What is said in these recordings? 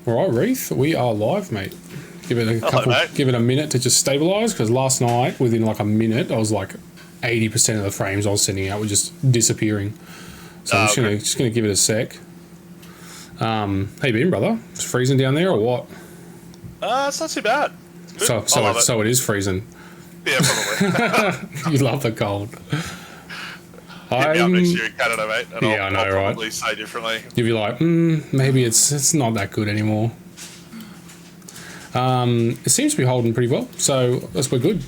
All right, Reath, we are live, mate. Give it a minute to just stabilise, because last night, within like a minute, I was like 80% of the frames I was sending out were just disappearing. So I'm just gonna give it a sec. How you been, brother? It's freezing down there or what? It's not too bad. So it is freezing. Yeah, probably. You love the cold. Hit me up next year in Canada, mate, and I know, I'll right? probably say differently. You'll be like, maybe it's not that good anymore. It seems to be holding pretty well, so we're good.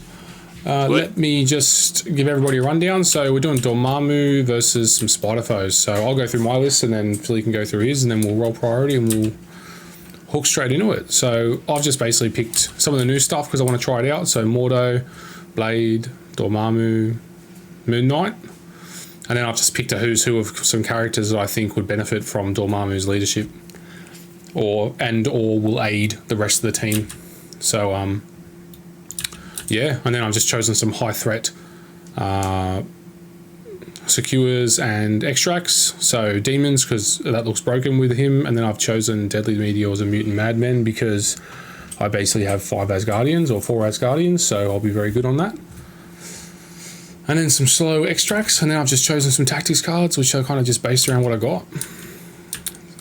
Let me just give everybody a rundown. So we're doing Dormammu versus some spider foes. So I'll go through my list, and then Philly can go through his, and then we'll roll priority, and we'll hook straight into it. So I've just basically picked some of the new stuff because I want to try it out. So Mordo, Blade, Dormammu, Moon Knight. And then I've just picked a who's who of some characters that I think would benefit from Dormammu's leadership, or will aid the rest of the team. So yeah, and then I've just chosen some high threat secures and extracts. So demons, because that looks broken with him, and then I've chosen deadly meteors and mutant madmen because I basically have 5 Asgardians or 4 Asgardians, so I'll be very good on that. And then some slow extracts, and then I've just chosen some tactics cards, which are kind of just based around what I got.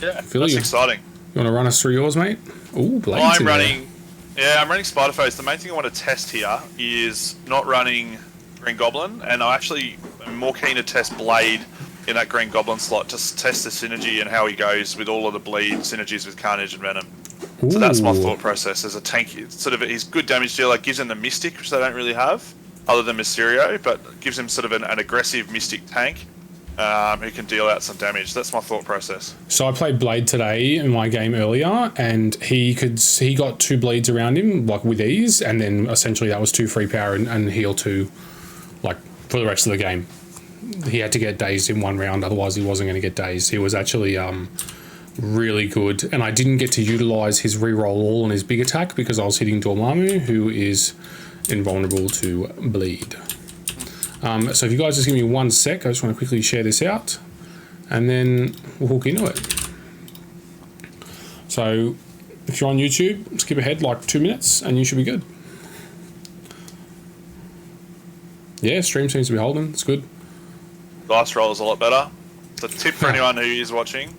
Yeah, Philly, that's exciting. You want to run us through yours, mate? Ooh, Blades. I'm running Spider Foes. The main thing I want to test here is not running Green Goblin, and I actually am more keen to test Blade in that Green Goblin slot, just test the synergy and how he goes with all of the bleed synergies with Carnage and Venom. Ooh. So that's my thought process as a tank. He's good damage dealer, gives him the Mystic, which they don't really have, other than Mysterio, but gives him sort of an aggressive Mystic tank who can deal out some damage. That's my thought process. So I played Blade today in my game earlier, and he got 2 bleeds around him, like with ease, and then essentially that was 2 free power and heal 2, like for the rest of the game. He had to get dazed in 1 round, otherwise he wasn't going to get dazed. He was actually really good, and I didn't get to utilise his reroll all on his big attack because I was hitting Dormammu, who is invulnerable to bleed. So if you guys just give me 1 sec, I just want to quickly share this out, and then we'll hook into it. So if you're on YouTube, skip ahead like 2 minutes and you should be good. Yeah, stream seems to be holding. It's good. Dice roll is a lot better. So tip for anyone who is watching,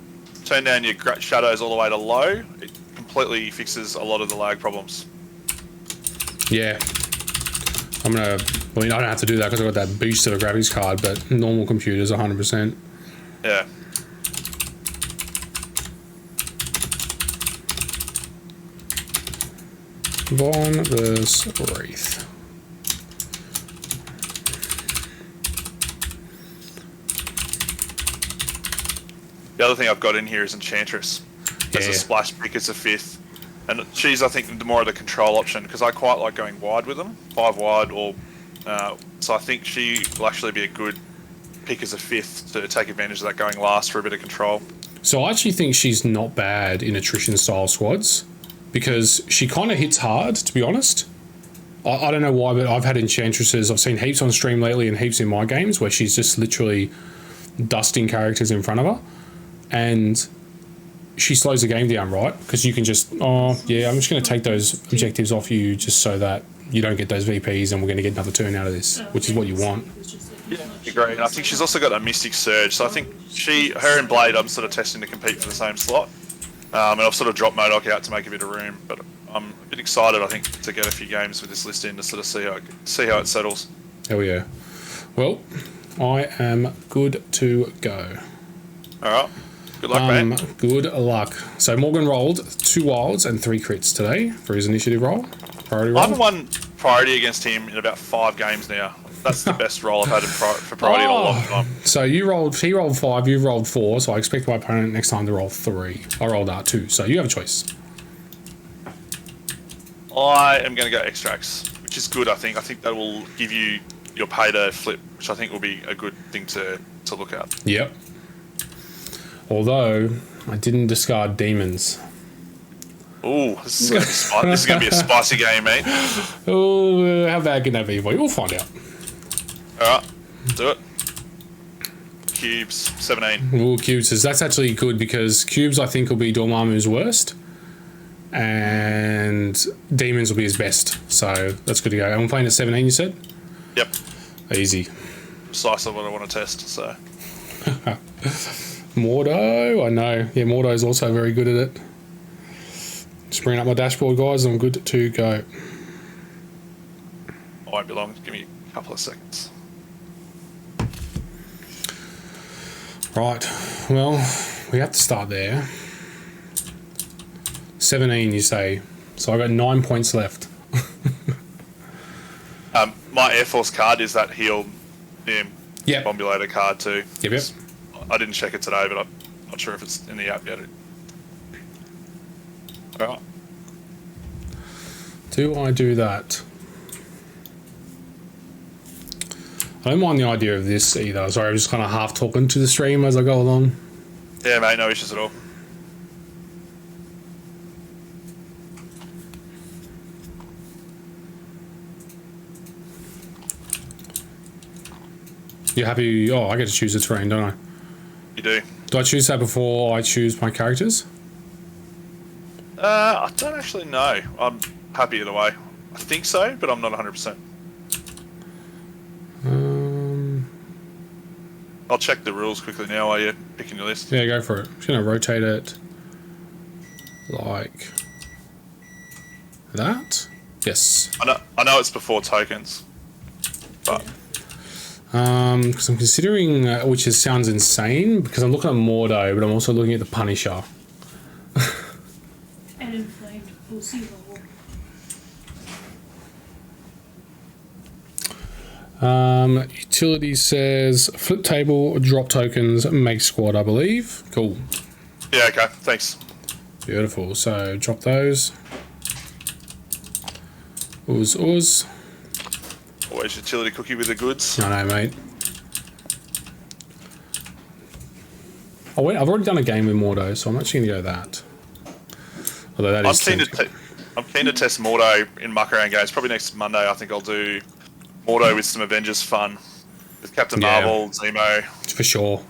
turn down your shadows all the way to low. It completely fixes a lot of the lag problems. Yeah. I don't have to do that because I've got that beast of a graphics card, but normal computers 100%. Yeah. Vaughn versus Reath. The other thing I've got in here is Enchantress. As a splash pick, it's a 5th. And she's, I think, more of the control option, because I quite like going wide with them, 5 wide, or so I think she will actually be a good pick as a 5th to take advantage of that going last for a bit of control. So I actually think she's not bad in attrition-style squads, because she kind of hits hard, to be honest. I don't know why, but I've had Enchantresses, I've seen heaps on stream lately and heaps in my games, where she's just literally dusting characters in front of her, and she slows the game down, right? Because you can just, I'm just going to take those objectives off you just so that you don't get those VPs, and we're going to get another turn out of this, which is what you want. Yeah, great. And I think she's also got a Mystic Surge, so I think her and Blade I'm sort of testing to compete for the same slot. And I've sort of dropped MODOK out to make a bit of room, but I'm a bit excited, I think, to get a few games with this list in to sort of see how it settles. Hell yeah. Well, I am good to go. Alright. Good luck, mate. Good luck. So Morgan rolled 2 wilds and 3 crits today for his initiative roll. Priority roll. I haven't won priority against him in about 5 games now. That's the best roll I've had for priority in a long time. So he rolled 5, you rolled 4, so I expect my opponent next time to roll 3. I rolled 2, so you have a choice. I am going to go extracts, which is good, I think. I think that will give you your pay to flip, which I think will be a good thing to look at. Yep. Although, I didn't discard demons. Ooh, this is going to be a spicy game, mate. Oh, how bad can that be for you? We'll find out. Alright, do it. Cubes, 17. Ooh, cubes. That's actually good because cubes, I think, will be Dormammu's worst. and demons will be his best. So that's good to go. And we're playing at 17, you said? Yep. Easy. Precisely what I want to test, so. Mordo, I know. Yeah, Mordo is also very good at it. Just bringing up my dashboard, guys. I'm good to go. I won't be long. Give me a couple of seconds. Right. Well, we have to start there. 17, you say. So I've got 9 points left. My Air Force card is that heal Yep. bombulator card too. Yep. I didn't check it today, but I'm not sure if it's in the app yet. Alright. Do I do that? I don't mind the idea of this either. Sorry, I'm just kind of half talking to the stream as I go along. Yeah, mate, no issues at all. You happy? Oh, I get to choose the terrain, don't I? You do. Do I choose that before I choose my characters? I don't actually know. I'm happy either way. I think so, but I'm not 100%. I'll check the rules quickly now while you're picking your list. Yeah, go for it. I'm just going to rotate it like that. Yes. I know it's before tokens, but because I'm considering, which sounds insane, because I'm looking at Mordo, but I'm also looking at the Punisher. And inflamed pussy roll. Utility says flip table, drop tokens, make squad, I believe. Cool. yeah, okay, thanks. Beautiful. So drop those. Ooze. Always utility cookie with the goods. I know, mate. Oh wait, I've already done a game with Mordo, so I'm actually gonna go that. Although that I'm is keen to test Mordo in muck around games. Probably next Monday. I think I'll do Mordo with some Avengers fun with Captain Marvel, Zemo, for sure.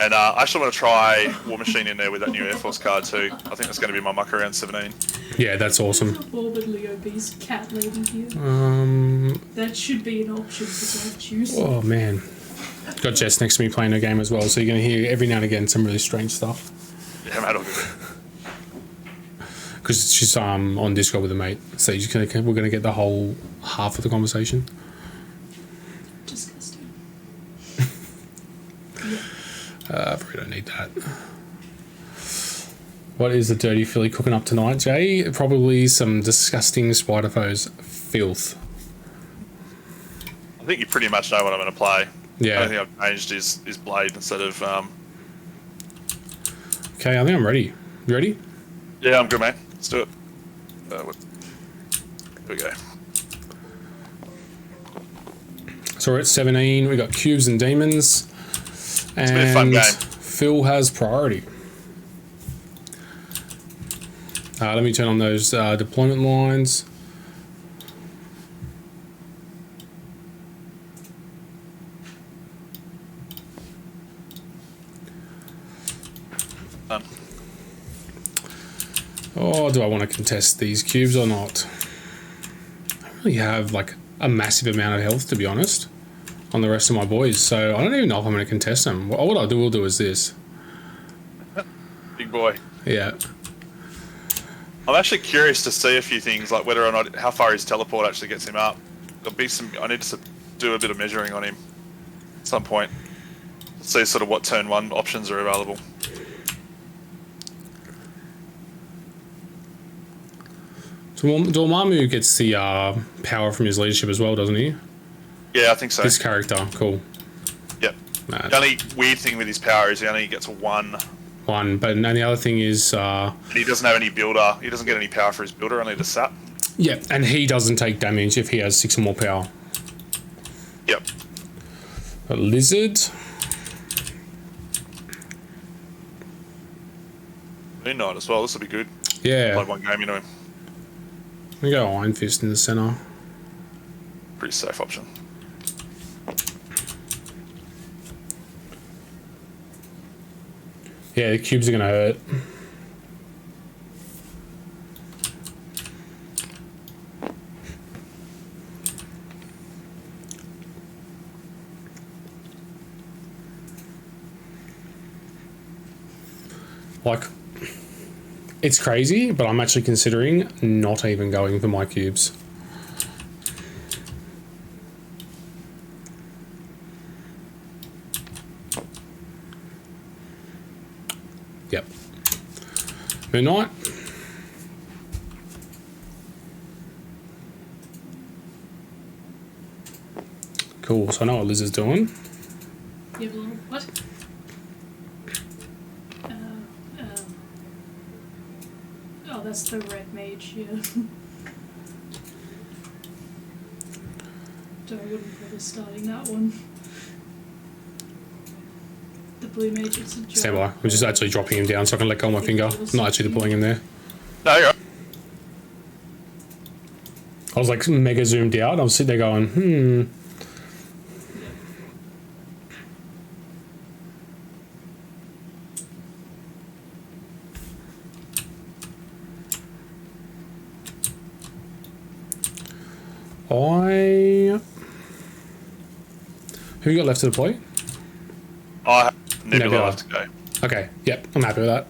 and I actually want to try War Machine in there with that new Air Force card too. I think that's going to be my muck around 17. Yeah, that's awesome. Morbidly obese cat lady here. That should be an option for Dog Juice. Oh man, got Jess next to me playing a game as well, so you're gonna hear every now and again some really strange stuff. Yeah, mate, all good. Because she's on Discord with a mate, so we're gonna get the whole half of the conversation. Disgusting. I probably don't need that. What is the dirty Philly cooking up tonight, Jay? Probably some disgusting Spider-Foes filth. I think you pretty much know what I'm going to play. Yeah. The only thing I've changed is Blade instead of. Okay, I think I'm ready. You ready? Yeah, I'm good, man. Let's do it. Here we go. So we're at 17. We got cubes and demons. It's been a fun game. Phil has priority. Let me turn on those deployment lines. Done. Oh, do I want to contest these cubes or not? I don't really have like a massive amount of health, to be honest, on the rest of my boys. So I don't even know if I'm going to contest them. What I will do is this. Big boy. Yeah. I'm actually curious to see a few things, like whether or not how far his teleport actually gets him up. There'll be some. I need to do a bit of measuring on him at some point. See sort of what turn one options are available. So Dormammu gets the power from his leadership as well, doesn't he? Yeah, I think so. This character, cool. Yep. Mad. The only weird thing with his power is he only gets one. But and the other thing is, And he doesn't have any builder. He doesn't get any power for his builder, only the sap. yeah, and he doesn't take damage if he has 6 or more power. Yep. A lizard. Moon Knight as well. This will be good. Yeah. Play one game into him. We go Iron Fist in the center. Pretty safe option. Yeah, the cubes are gonna hurt. Like, it's crazy, but I'm actually considering not even going for my cubes. Yep. Moon Knight. Cool, so I know what Liz is doing. You have a little what? Oh, that's the red mage, yeah. I wouldn't bother starting that one. The blue mage is a job. Stand by. I'm just actually dropping him down so I can let go of my finger. I'm not actually deploying him there. No, you're right. I was like mega zoomed out. I was sitting there going, Who you got left to deploy? I have Nebula left to go. Okay, yep, I'm happy with that.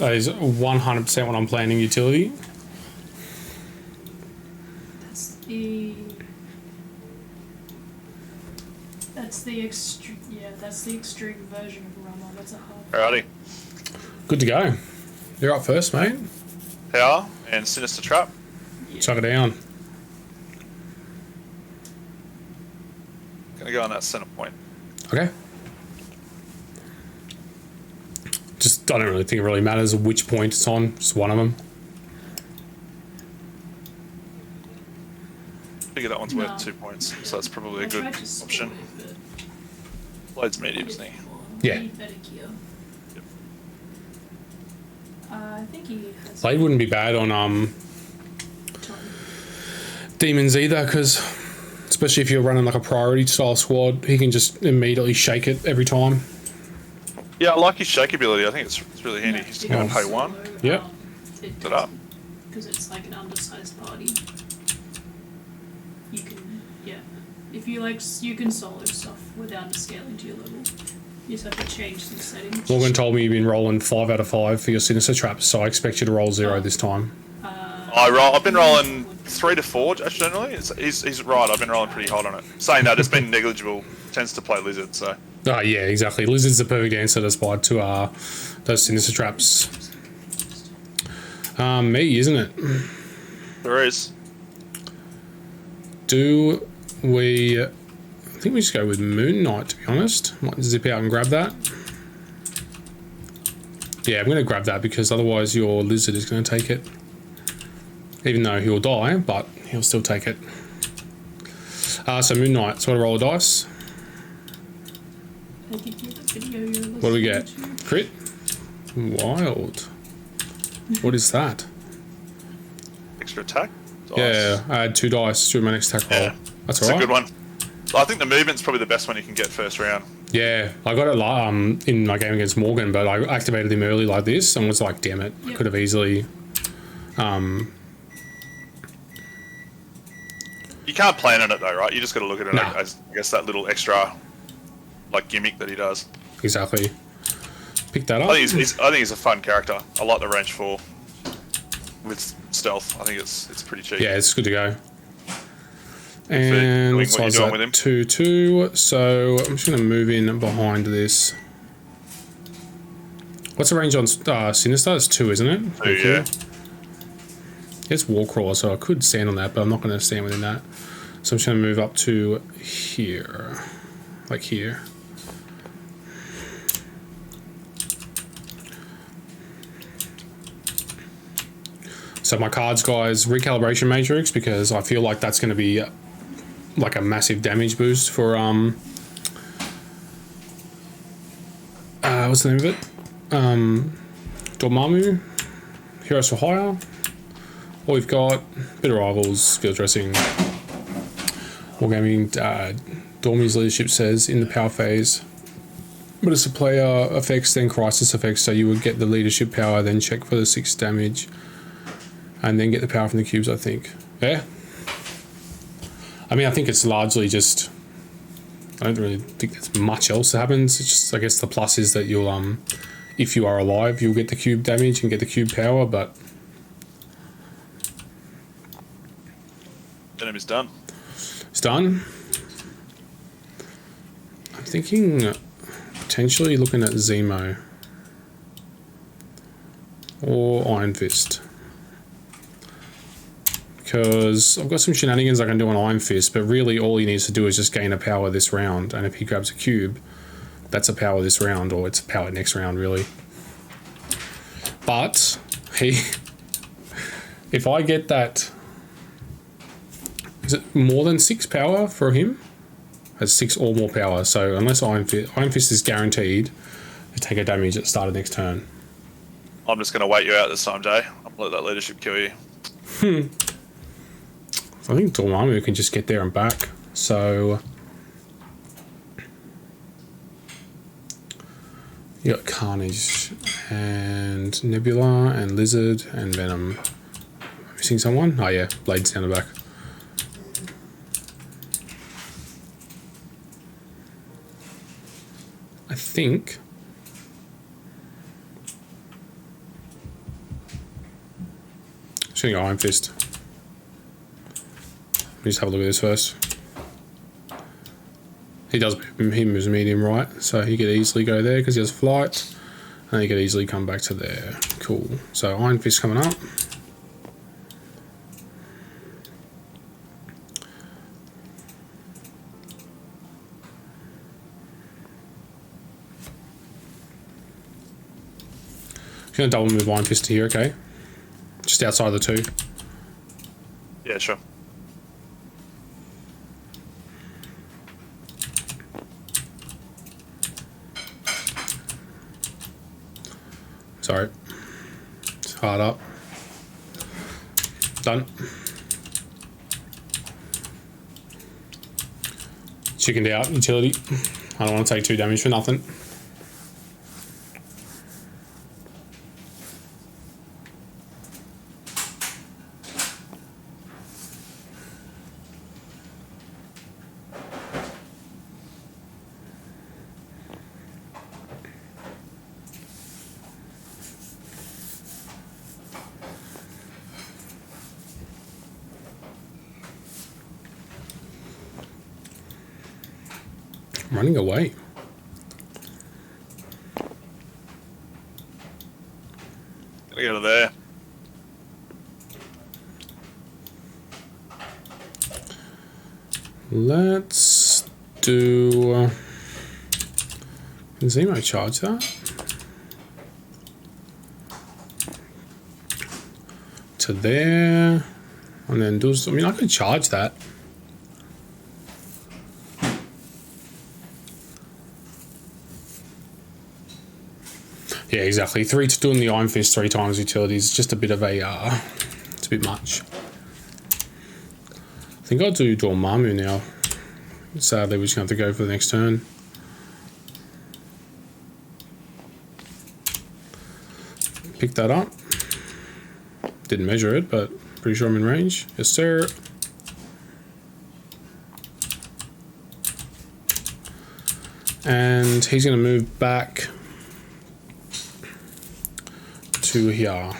That is 100% what I'm planning utility. That's the extreme version of Rama. That's a hard. Alrighty. Good to go. You're up first, mate. Power and Sinister Trap. Yeah. Chuck it down. Gonna go on that center point. Okay. Just, I don't really think it really matters which point it's on. Just one of them. I figure that one's worth 2 points, so that's probably a good option. Blade's medium, isn't he? Yeah. Yep. I think he has. Blade wouldn't be bad on demons either, because especially if you're running like a priority style squad, he can just immediately shake it every time. Yeah, I like his shake ability. I think it's really handy. He's going to pay one. Yep. It up. Because it's like an undersized party. You can, if you like, you can solo stuff without scaling to your level. You just have to change some settings. Morgan told me you've been rolling 5 out of 5 for your Sinister Traps, so I expect you to roll 0 this time. I've been rolling 3 to 4 generally. He's right. I've been rolling pretty hot on it. Saying that, it's been negligible. Tends to play Lizard, so. Oh, yeah, exactly. Lizard's the perfect answer despite to those Sinister Traps. Me, isn't it? There is. Do we... I think we just go with Moon Knight, to be honest. Might zip out and grab that. Yeah, I'm going to grab that because otherwise your Lizard is going to take it. Even though he'll die, but he'll still take it. So Moon Knight, so I roll a dice. What do we get? Crit? Wild. What is that? Extra attack? Dice. Yeah, I had 2 dice to my next attack roll. Yeah. That's It's alright. a good one. I think the movement's probably the best one you can get first round. Yeah, I got it in my game against Morgan, but I activated him early like this and was like, damn it, I could have easily... You can't plan on it though, right? You just got to look at it as, I guess, that little extra, like, gimmick that he does. Exactly. Pick that up. I think he's a fun character. I like the range 4 with stealth. I think it's pretty cheap. Yeah, it's good to go. And let's size that 2-2. So I'm just going to move in behind this. What's the range on Sinister? It's 2, isn't it? 2, yeah. It's Warcrawler, so I could stand on that, but I'm not going to stand within that. So I'm just going to move up to here. Like here. So my cards, guys, Recalibration Matrix, because I feel like that's going to be like a massive damage boost for what's the name of it? Dormammu, Heroes for Hire. All we've got bit of rivals, field dressing, wargaming. Dormy's leadership says in the power phase, but it's a player effects then crisis effects. So you would get the leadership power, then check for the 6 damage. and then get the power from the cubes, I think. Yeah. I mean, I think it's largely just... I don't really think there's much else that happens. It's just, I guess the plus is that you'll, if you are alive, you'll get the cube damage and get the cube power, but... Enemy's done. It's done. I'm thinking potentially looking at Zemo or Iron Fist, because I've got some shenanigans I can do on Iron Fist, but really all he needs to do is just gain a power this round, and if he grabs a cube, that's a power this round, or it's a power next round, really. But if I get that, is it more than 6 power for him? Has 6 or more power, so unless Iron Fist is guaranteed to take a damage at the start of next turn. I'm just going to wait you out this time, Jay. I'm going to let that leadership kill you. I think Dormammu can just get there and back. So you got Carnage and Nebula and Lizard and Venom. Missing someone? Oh yeah, Blade's down the back. I think just gonna go Iron Fist. Let me just have a look at this first. He moves medium right, so he could easily go there because he has flight, and he could easily come back to there. Cool. So Iron Fist coming up. Gonna double move Iron Fist to here, okay? Just outside of the 2. Yeah, sure. Sorry. It's hard up. Done. Chickened out, utility. I don't want to take 2 damage for nothing. Running away. Gotta go to there. Let's do... Can Zemo charge that? To there. And then do... I mean, I could charge that. Yeah, exactly. 3 to doing the Iron Fist 3 times utility is just a bit of a, it's a bit much. I think I'll do Dormammu now. Sadly, we're just going to have to go for the next turn. Pick that up. Didn't measure it, but pretty sure I'm in range. Yes, sir. And he's going to move back to here.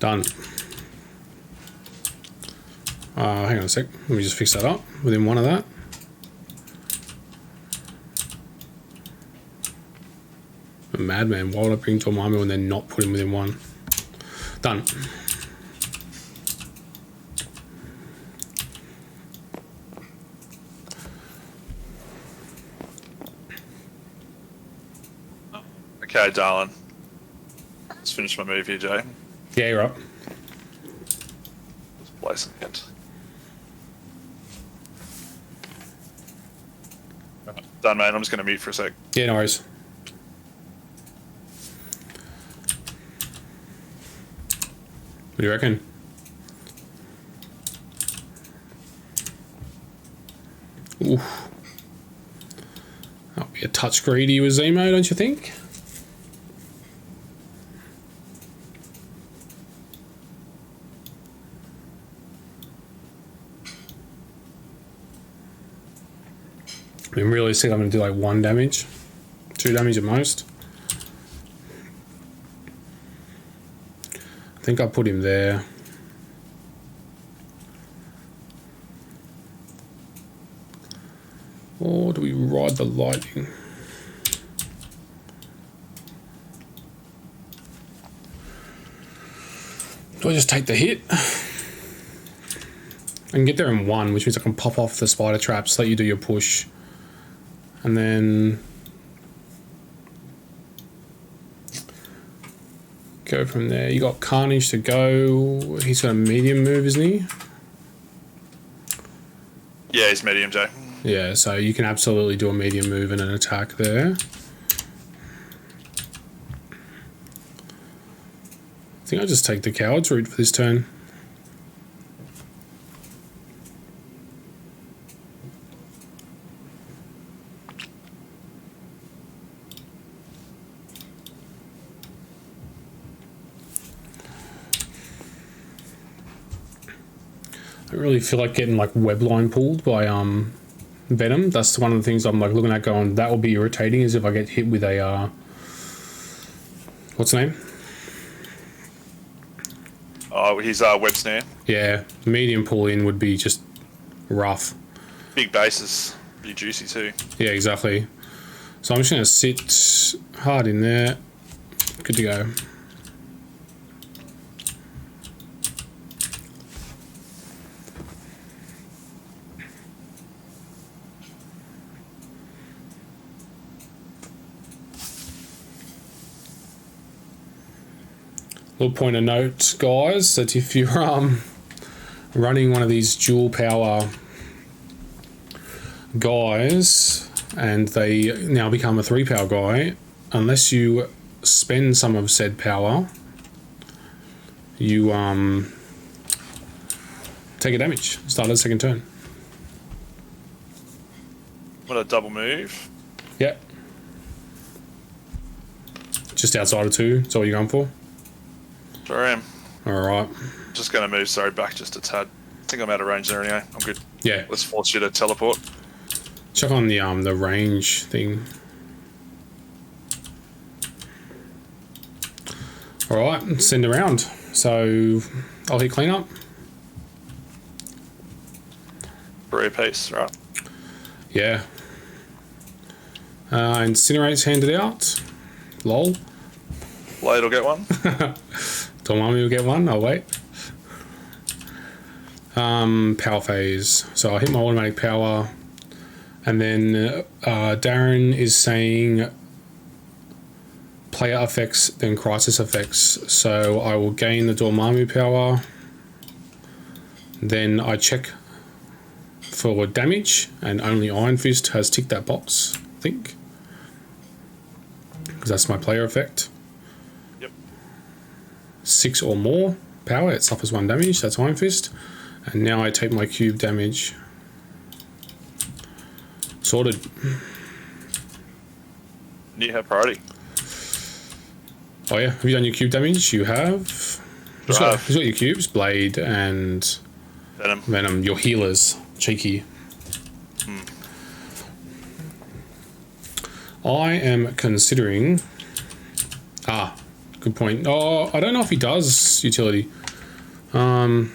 Done. Hang on a sec. Let me just fix that up within 1 of that. A madman. Why would I bring Dormammu and then not put him within 1? Done. Okay, darling. Let's finish my move here, Jay. Yeah, you're up. Let's place it. Done, mate. I'm just going to mute for a sec. Yeah, no worries. What do you reckon? Oof. That'll be a touch greedy with Zemo, don't you think? I mean, realistically, I'm going to do like 1 damage, 2 damage at most. I think I'll put him there. Or do we ride the lightning? Do I just take the hit? I can get there in 1, which means I can pop off the spider traps, let you do your push. And then go from there. You got Carnage to go. He's got a medium move, isn't he? Yeah, he's medium, Jay. Yeah, so you can absolutely do a medium move and an attack there. I think I'll just take the coward's route for this turn. I really feel like getting like webline pulled by Venom. That's one of the things I'm like looking at going, that will be irritating, is if I get hit with a what's the name? Oh, his web snare. Yeah, medium pull in would be just rough. Big bases. Be juicy too. Yeah, exactly. So I'm just going to sit hard in there. Good to go. Little point of note, guys, that if you're running one of these dual power guys and they now become a 3 power guy, unless you spend some of said power, you take a damage. Start of the second turn. What a double move. Yep. Just outside of 2, that's all you're going for? Sure am. Alright. Just going to move, sorry, back just a tad. I think I'm out of range there anyway. I'm good. Yeah. Let's force you to teleport. Check on the range thing. Alright, send around. So I'll hit clean up. 3 apiece, right. Yeah. Incinerate's handed out. Lol. Blade will get one. Dormammu will get 1. I'll wait. Power phase. So I'll hit my automatic power. And then Darren is saying player effects, then crisis effects. So I will gain the Dormammu power. Then I check for damage, and only Iron Fist has ticked that box, I think. Because that's my player effect. Yep. 6 or more power, it suffers 1 damage, that's Iron Fist. And now I take my cube damage. Sorted. You have priority. Oh yeah, have you done your cube damage? You have. Who's got your cubes? Blade and Venom. Your healers. Cheeky. I am considering... good point. Oh, I don't know if he does utility. When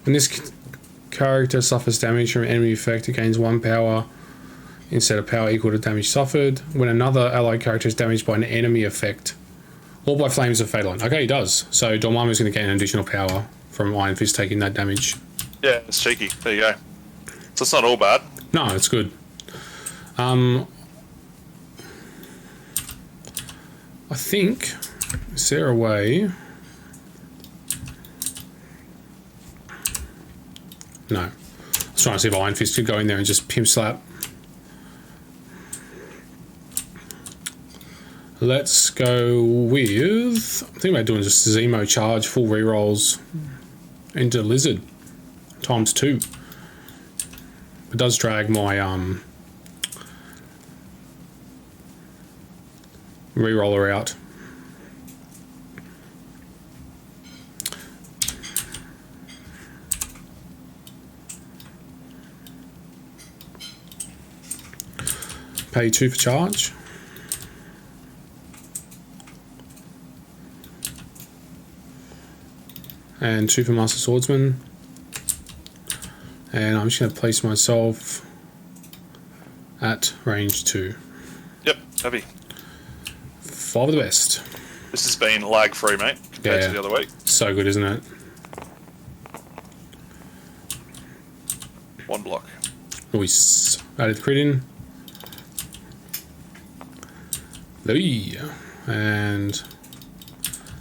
this character suffers damage from an enemy effect, it gains 1 power instead of power equal to damage suffered. When another allied character is damaged by an enemy effect or by flames of Fatalin. Okay, he does. So Dormammu is going to gain an additional power from Iron Fist taking that damage. Yeah, it's cheeky. There you go. So it's not all bad. No, it's good. I think, is there a way... No. I was trying to see if Iron Fist could go in there and just pimp slap. Let's go with... I'm thinking about doing just Zemo charge, full rerolls into Lizard times 2. It does drag my reroller out. Pay 2 for charge. And 2 for Master Swordsman. And I'm just going to place myself at range 2. Yep, heavy. 5 of the best. This has been lag free, mate, compared to the other week. So good, isn't it? 1 block. Nice. Added the crit in. And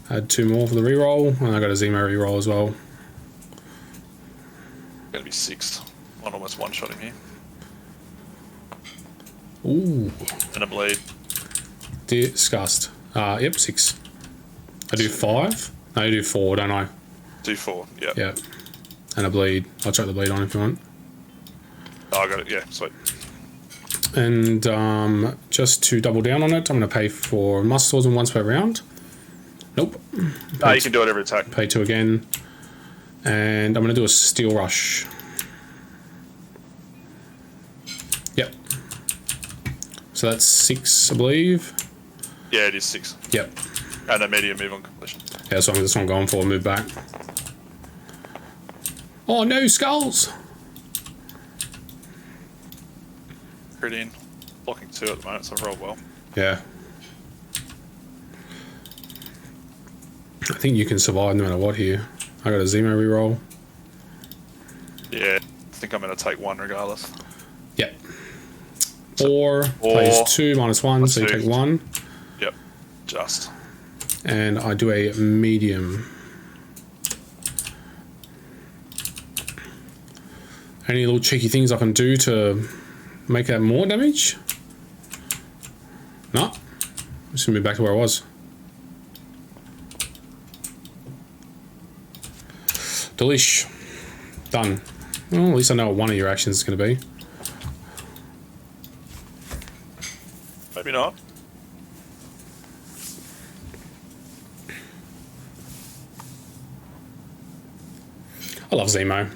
add 2 more for the reroll. And I got a Zemo reroll as well. Gonna be 6. One almost one-shot him here. Ooh. And a bleed. Disgust. Yep, 6. I do 5? No, I do 4, don't I? Do 4, yep. Yep. And a bleed. I'll chuck the bleed on if you want. Oh, I got it, yeah, sweet. And just to double down on it, I'm going to pay for Master Swordsman once per round. Nope. No, you can do it every attack. Pay 2 again. And I'm going to do a Steel Rush. Yep. So that's 6, I believe. Yeah, it is 6. Yep. And a medium move on completion. Yeah, so that's what I'm going for. Move back. Oh no, skulls! Crit in. Blocking 2 at the moment, so I've rolled well. Yeah. I think you can survive no matter what here. I got a Zemo reroll. Yeah, I think I'm going to take 1 regardless. Yep. Or plays 2 minus 1, so you -2. take 1. Yep, just. And I do a medium. Any little cheeky things I can do to make that more damage? No. I'm just gonna be back to where I was. Delish. Done. Well, at least I know what one of your actions is going to be. Maybe not. I love Zemo.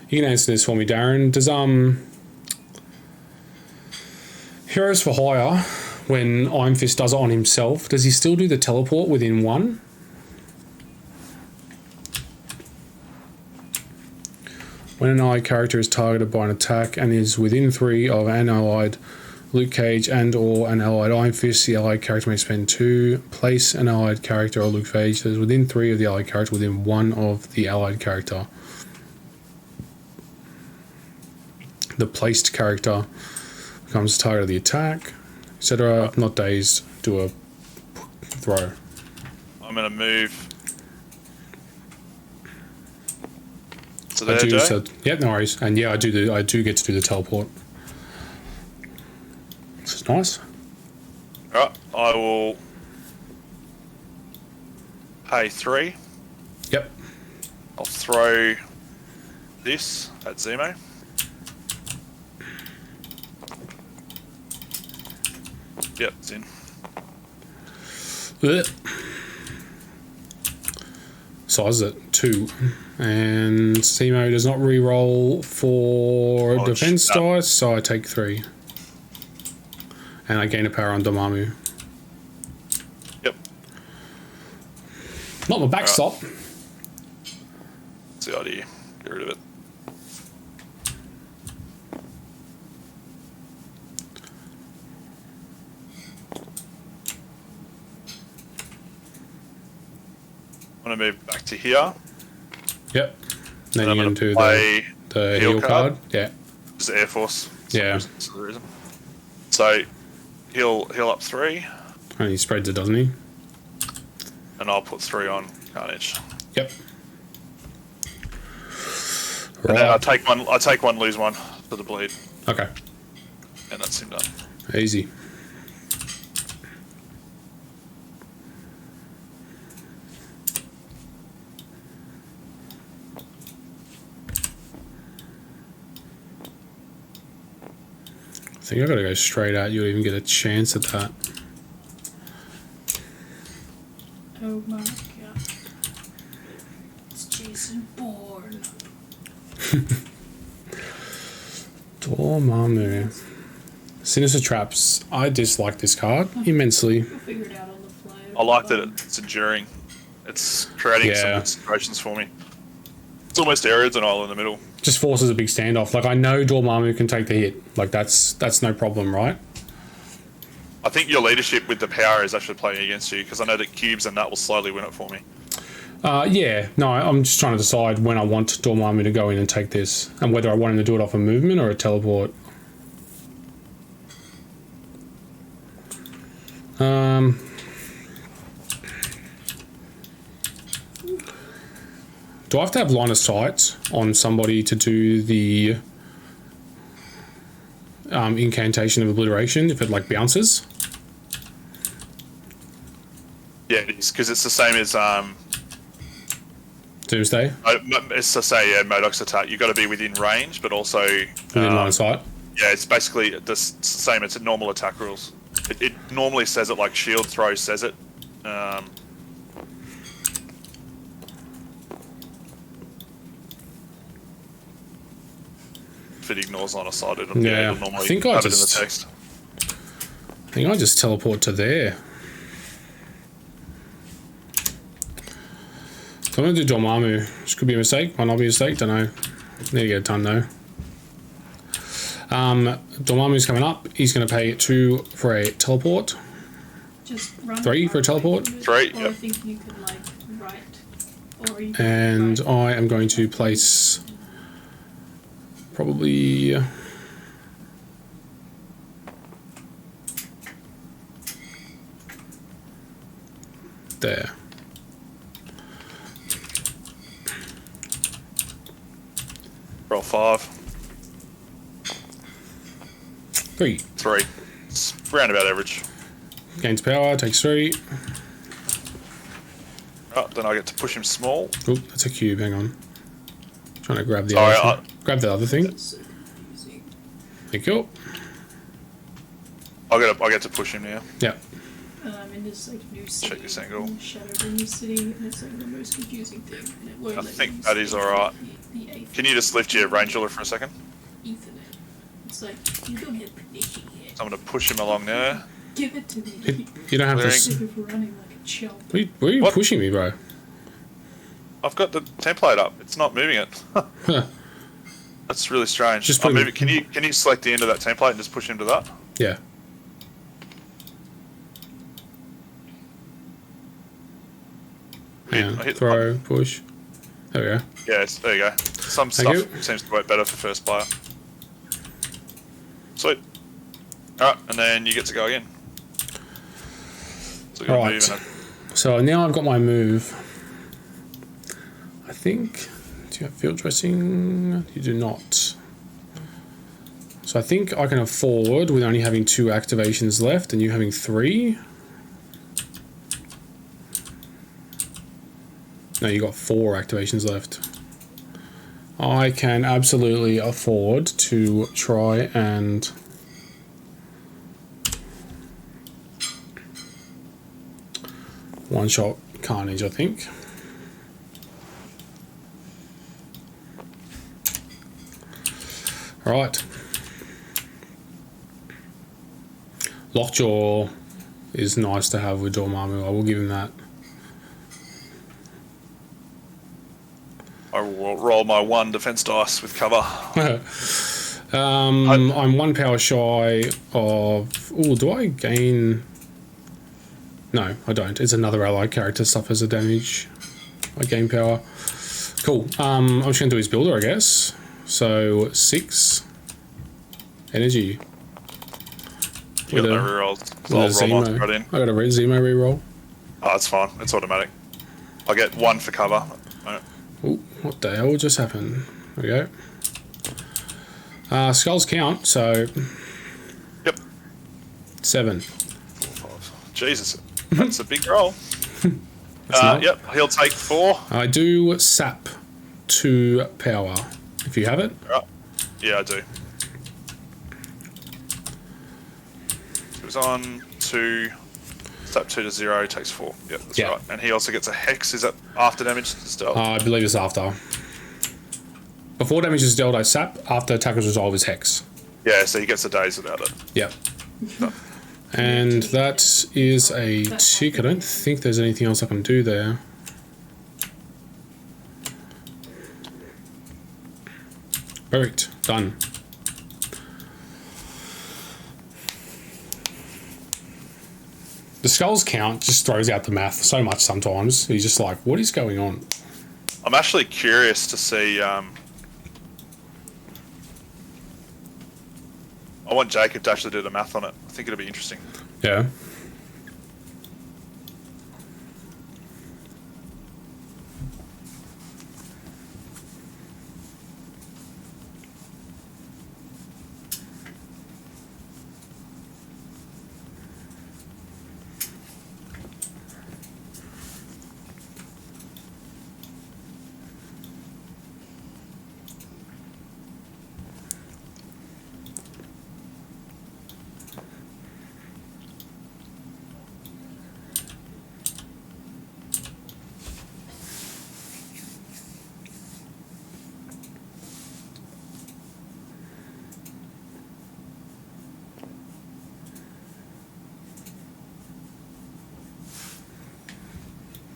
You can answer this for me, Darren. Does Heroes for Hire, when Iron Fist does it on himself, does he still do the teleport within 1? When an allied character is targeted by an attack and is within 3 of an allied Luke Cage and or an allied Iron Fist, the allied character may spend 2. Place an allied character or Luke Cage that is within 3 of the allied character within 1 of the allied character. The placed character becomes the target of the attack, etc. Not dazed. Do a throw. I'm going to move. So I there, do. Jay? So, yeah, no worries. And yeah, I do get to do the teleport. This is nice. Alright, I will pay 3. Yep. I'll throw this at Zemo. Yep, it's in. Blech. Size is it 2, and Zemo does not re-roll for Oh, defense shit. dice, so I take 3, and I gain a power on Dormammu. Yep. Not my backstop. That's the idea. Get rid of it. I'm going to move back to here. Yep. Then I'm you going can do to play the heal card. Yeah. Just Air Force. Yeah. Some reason. So he'll up 3, And he spreads it, doesn't he? and I'll put 3 on Carnage. Yep. And then I Right. take one, lose 1 for the bleed, Okay. and that's him done. Easy. I think I gotta go straight at you to even get a chance at that. Oh my. is born. Dormammu. Sinister Traps. I dislike this card immensely. We'll figure it out on the fly. I like that it's enduring. It's creating some Yeah. good situations for me. It's almost area denial in the middle. Just forces a big standoff. Like, I know Dormammu can take the hit. Like, that's no problem, right? I think your leadership with the power is actually playing against you because I know that cubes and that will slowly win it for me. Yeah. No, I'm just trying to decide when I want Dormammu to go in and take this, and whether I want him to do it off a movement or a teleport. Do I have to have line of sight on somebody to do the incantation of obliteration if it like bounces? Yeah, it is because it's the same as Doomsday it's to say Modoc's attack. You've got to be within range, but also within line of sight. yeah, it's basically the same. It's a normal attack rules. It normally says it like shield throw says it. If it ignores line of sight, it'll normally I think I have it in the just text. I think I just teleport to there. So I'm going to do Dormammu. This could be a mistake, might not be a mistake, don't know. Need to get it done though. Dormammu's coming up. He's going to pay 2 for a teleport. Just run 3 for a teleport. 3, Or I yep. think you could like write. Or you could And write. I am going to place probably there. Roll 5, 3. 3. It's roundabout average. Gains power, takes 3. Oh, then I get to push him small. Oh, that's a cube, hang on. Trying to grab the Sorry, other thing. Grab the other thing. So confusing. Thank you. I get to push him now. Yeah. In this like new city. Check this angle. Shadowed in new city, and it's like the most confusing thing. And it won't I let think you that is select alright. the eighth Can you just lift your range ruler for a second? Ethernet. It's like you don't have permission yet. So I'm going to push him along there. Give it to me. You don't have to... Clearing. s- If we're running like a chump. Where are you What? pushing me, bro? I've got the template up. It's not moving it. Huh. That's really strange. Just Oh, put him- maybe, can you select the end of that template and just push him to that? Yeah. Hit- Yeah. I hit the Throw, push. There we go. Yes, there you go. Some Thank stuff you. seems to work better for first player. Sweet. Alright, and then you get to go again. So you're Alright. moving it. So now I've got my move. I think... Do you have field dressing? You do not. So I think I can afford with only having 2 activations left and you having 3. No, you got 4 activations left. I can absolutely afford to try and one-shot Carnage, I think. Right. Lockjaw is nice to have with Dormammu. I will give him that. I will roll my 1 defense dice with cover. I'm 1 power shy of... Oh, do I gain... No, I don't. It's another allied character suffers a damage. I gain power. Cool. I'm just going to do his builder, I guess. So, 6 energy. You got With no a- rerolls. with a I'll roll mine Zemo. right in. I got a Zemo reroll. Oh, it's fine. It's automatic. I get 1 for cover. Alright. Oh, what the hell just happened? There we go. Skulls count, so Yep. 7. 4, 5. Jesus, that's a big roll. not. Yep, he'll take 4. I do sap 2 power. If you have it. Right. Yeah, I do. It was on 2, Tap 2 to 0, takes 4. Yep, that's Yeah. right. And he also gets a hex. Is that after damage is dealt? I believe it's after. Before damage is dealt, I sap. After attackers resolve is hex. Yeah, so he gets a daze without it. Yep. And that is a tick. I don't think there's anything else I can do there. Perfect. Done. The skulls count just throws out the math so much sometimes. He's just like, what is going on? I'm actually curious to see. I want Jacob to actually do the math on it. I think it'll be interesting. Yeah.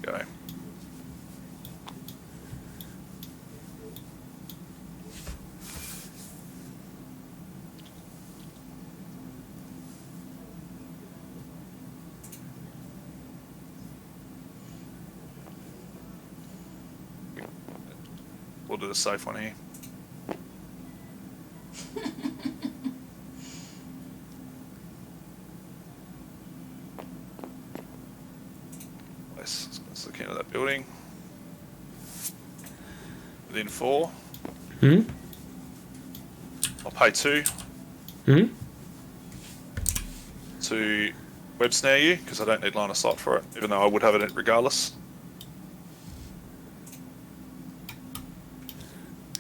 Go. We'll do the safe one here. Let's look into that building. Within 4. Hmm? I'll pay 2 Hmm? to web snare you because I don't need line of sight for it, even though I would have it regardless.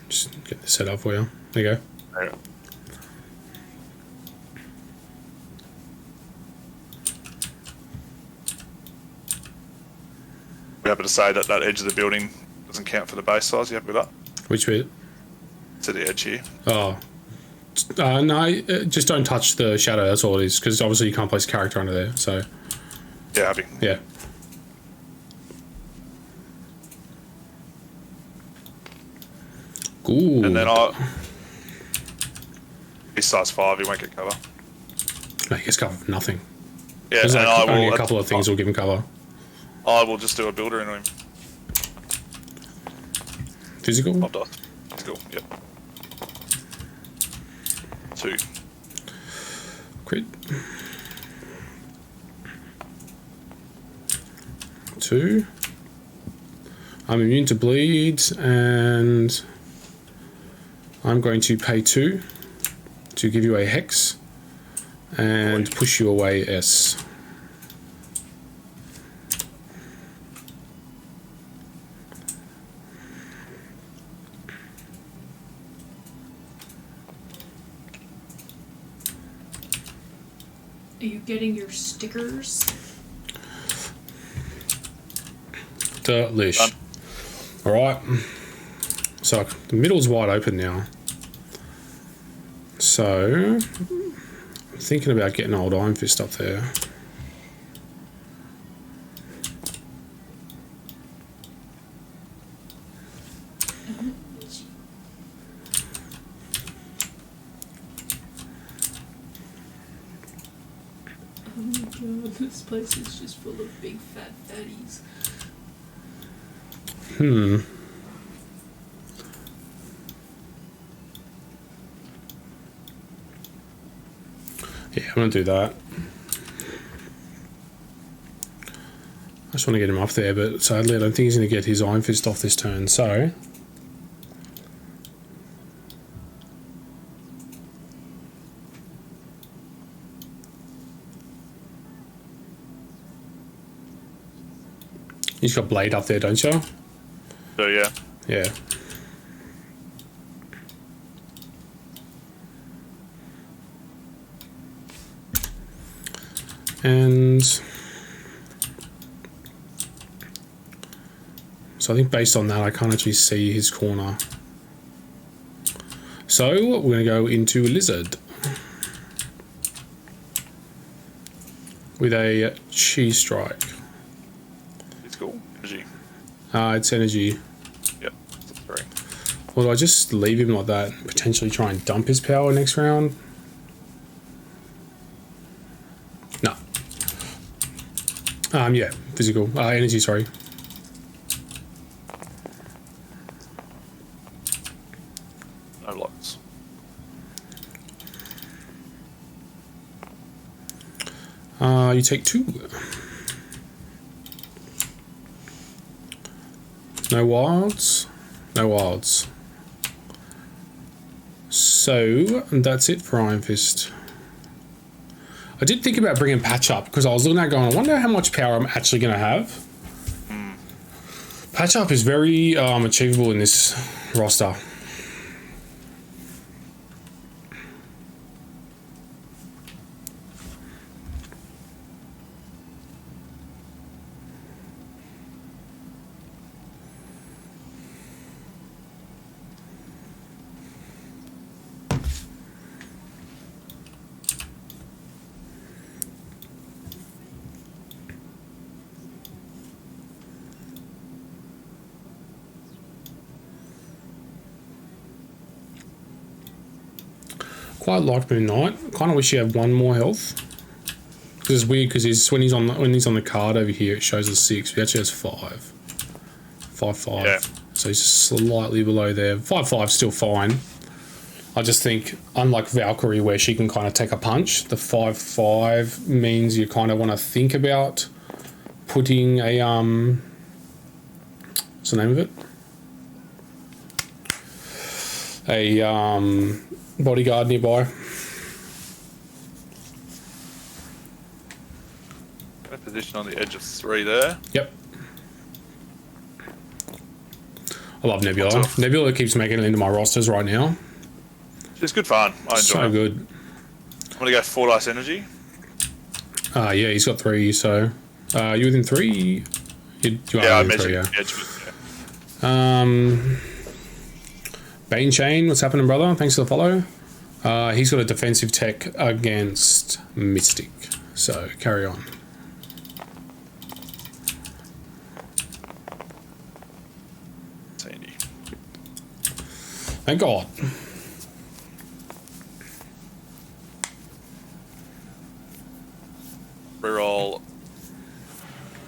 Just get this set up for you. There you go. Yeah. We happen to say that that edge of the building doesn't count for the base size. You happy with that? Which bit? To the edge here. Oh. No, just don't touch the shadow, that's all it is, because obviously you can't place a character under there, so, Yeah, happy. yeah. Ooh. And then he's size 5, he won't get cover. No, he gets cover for nothing. Yeah, There's and like I only will. a couple of things will give him cover. I will just do a builder into him. Physical? Popped off. Cool. Yep. 2. Crit. 2. I'm immune to bleed, and I'm going to pay 2 to give you a hex and push you away S. Are you getting your stickers? Delish. Alright. So the middle's wide open now. So I'm thinking about getting old Iron Fist up there. Oh my god, this place is just full of big fat fatties. Yeah, I'm gonna do that. I just want to get him up there, but sadly I don't think he's gonna get his Iron Fist off this turn, so you've got Blade up there, don't you? So yeah. Yeah. And So I think based on that, I can't actually see his corner. So we're going to go into Lizard with a Chi Strike. It's cool. Energy. It's energy. Yep. That's 3. Or do I just leave him like that and potentially try and dump his power next round? No. Yeah, physical. Energy, sorry. No locks. You take 2. No wilds. No wilds. So that's it for Iron Fist. I did think about bringing Patch Up because I was looking at going, I wonder how much power I'm actually going to have. Patch Up is very achievable in this roster. Quite like Moon Knight. Kind of wish he had 1 more health. Because it's weird because when he's on the card over here, it shows us 6. He actually has 5. 5/5. Yeah. So he's just slightly below there. 5/5 still fine. I just think, unlike Valkyrie, where she can kind of take a punch, the 5/5 means you kind of want to think about putting a what's the name of it? A bodyguard nearby. Position on the edge of 3 there. Yep. I love Nebula. Nebula keeps making it into my rosters right now. It's good fun. I enjoy So it. good. I'm going to go 4 dice energy. Yeah, he's got 3, so... you within 3? You Yeah, I are within measured 3, yeah. the edge of it. Bane Chain, what's happening, brother? Thanks for the follow. He's got a defensive tech against Mystic, so carry on. Sandy. Thank God. Reroll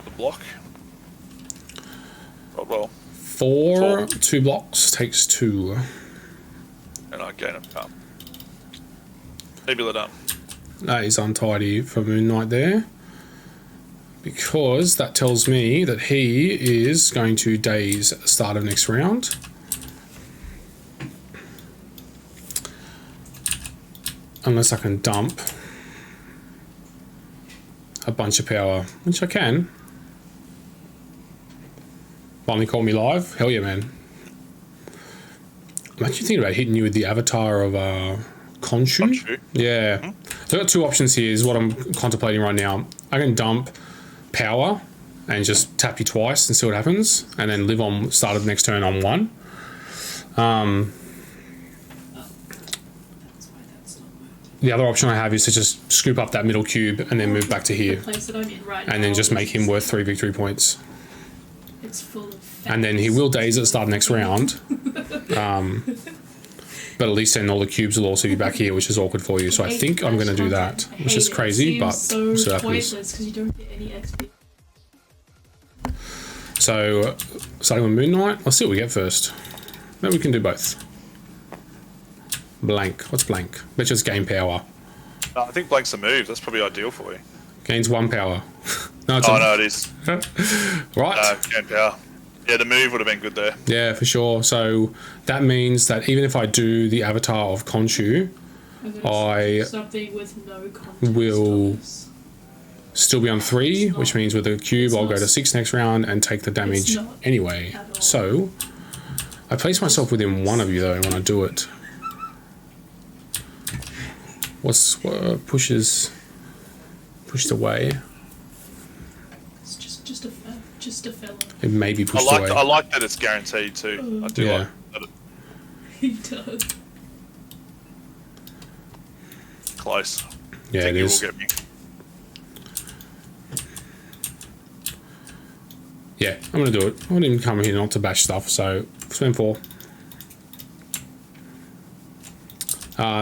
the block. Roll well. 4, 2 blocks, takes 2. And I gain a power. Nebula done. That is untidy for Moon Knight there. Because that tells me that he is going to daze at the start of next round. Unless I can dump a bunch of power, which I can. Finally call me live? Hell yeah, man. I'm actually thinking about hitting you with the avatar of Khonshu. Yeah. Mm-hmm. So I've got 2 options here is what I'm contemplating right now. I can dump power and just tap you twice and see what happens, and then live on start of next turn on 1. The other option I have is to just scoop up that middle cube and then move back to here. The place that I'm in right And now then just make him is- worth 3 victory points. It's full of And then he will daze at the start of next round. But at least then all the cubes will also be back here, which is awkward for you. So I think I'm going to do that, which is crazy, but so so happens. pointless because you don't get any XP. So starting with Moon Knight, let's see what we get first. Maybe we can do both. Blank. What's blank? Let's just gain power. I think blank's a move. That's probably ideal for you. Gains 1 power. No, it's Oh, no, it is. Right. Gain power. Yeah, the move would have been good there. Yeah, for sure. So that means that even if I do the avatar of Khonshu, I something with no context will bonus. still be on 3, which means with the cube I'll go to 6 next round and take the damage not anyway. at all. So I place myself within 1 of you though when I do it. What's pushed away? It's just Just a fella. It may be I pushed like away. I like that it's guaranteed too. I do Yeah. like that it's He does. close. Yeah, I think it you is. will get me. Yeah, I'm going to do it. I didn't come here not to bash stuff, so spend 4.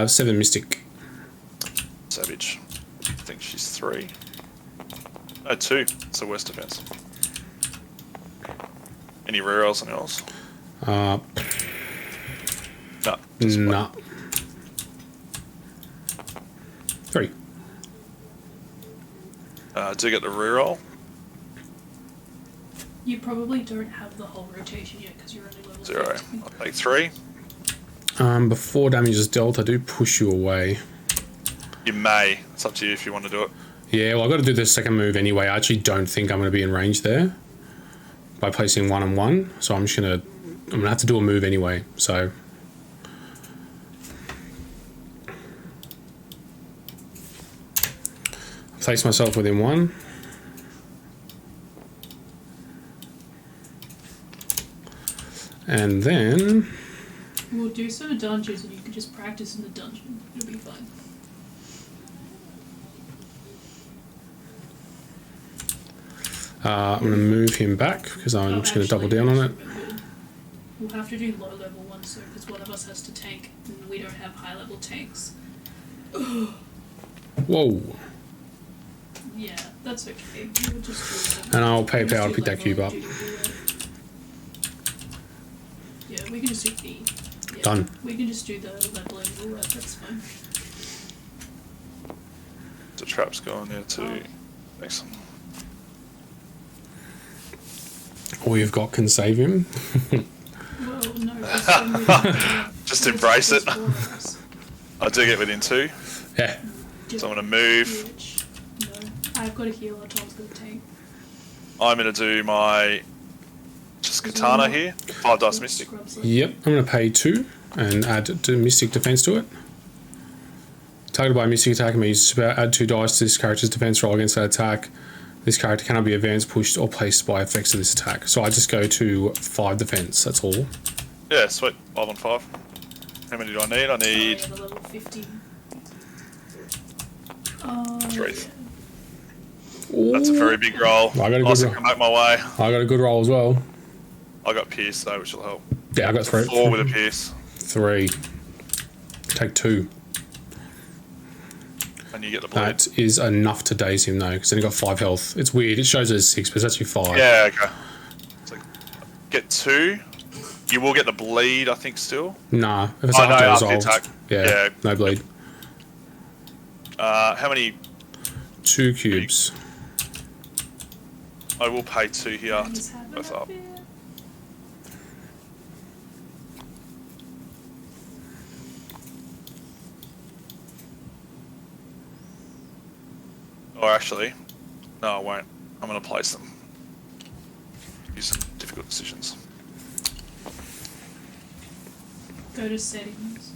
7 Mystic. Savage. I think she's 3. No, 2. It's the worst defense. Any rerolls on yours? Uh, No. Just one. nah. 3. Do get the reroll. You probably don't have the whole rotation yet because you're only level 0. 15. I'll take 3. Before damage is dealt, I do push you away. You may. It's up to you if you want to do it. Yeah, well, I've got to do the second move anyway. I actually don't think I'm going to be in range there by placing 1 and 1. So I'm going to have to do a move anyway. So place myself within 1. And then We'll do some dungeons and you can just practice in the dungeon. It'll be fun. I'm going to move him back because I'm just going to double down on it. We'll have to do low level ones so because one of us has to tank and we don't have high level tanks. Whoa. Yeah, that's okay. We'll just do And I'll pay we'll just power do to pick that cube level up. and do it. Yeah, we can just do the... Yeah, Done. We can just do the leveling and all that, that's fine. The trap's going there too. Excellent. All you've got can save him. Well, no, there's so many- Just embrace it. there's 4 of us. I do get within 2. Yeah. So I'm going to move. Which, no, I've got a healer, Tom's got a tank. I'm going to do my just katana here. 5 dice mystic. Scrubs left. Yep. I'm going to pay 2 and add to Mystic Defense to it. Targeted by a Mystic attack means add 2 dice to this character's defense roll against that attack. This character cannot be advanced, pushed, or placed by effects of this attack. So I just go to 5 defense. That's all. Yeah, sweet. 5 on 5. How many do I need? I need Oh, yeah, the level 50. 3. Ooh. That's a very big roll. I got a good Nice to roll. come back my way. I got a good roll as well. I got Pierce though, which will help. Yeah, I got 3. 4 with a Pierce. 3. Take 2. And you get the blade. That is enough to daze him though, because then he got 5 health. It's weird. It shows as 6, but it's actually 5. Yeah, okay. So get 2. You will get the bleed, I think, still. Nah, if it's Oh, no, after after the resolved. attack. Yeah, Yeah. no bleed. How many? 2 cubes. I will pay 2 here. Just have Both it up. there. Or actually, no, I won't. I'm going to place them. Use some difficult decisions. Go to settings.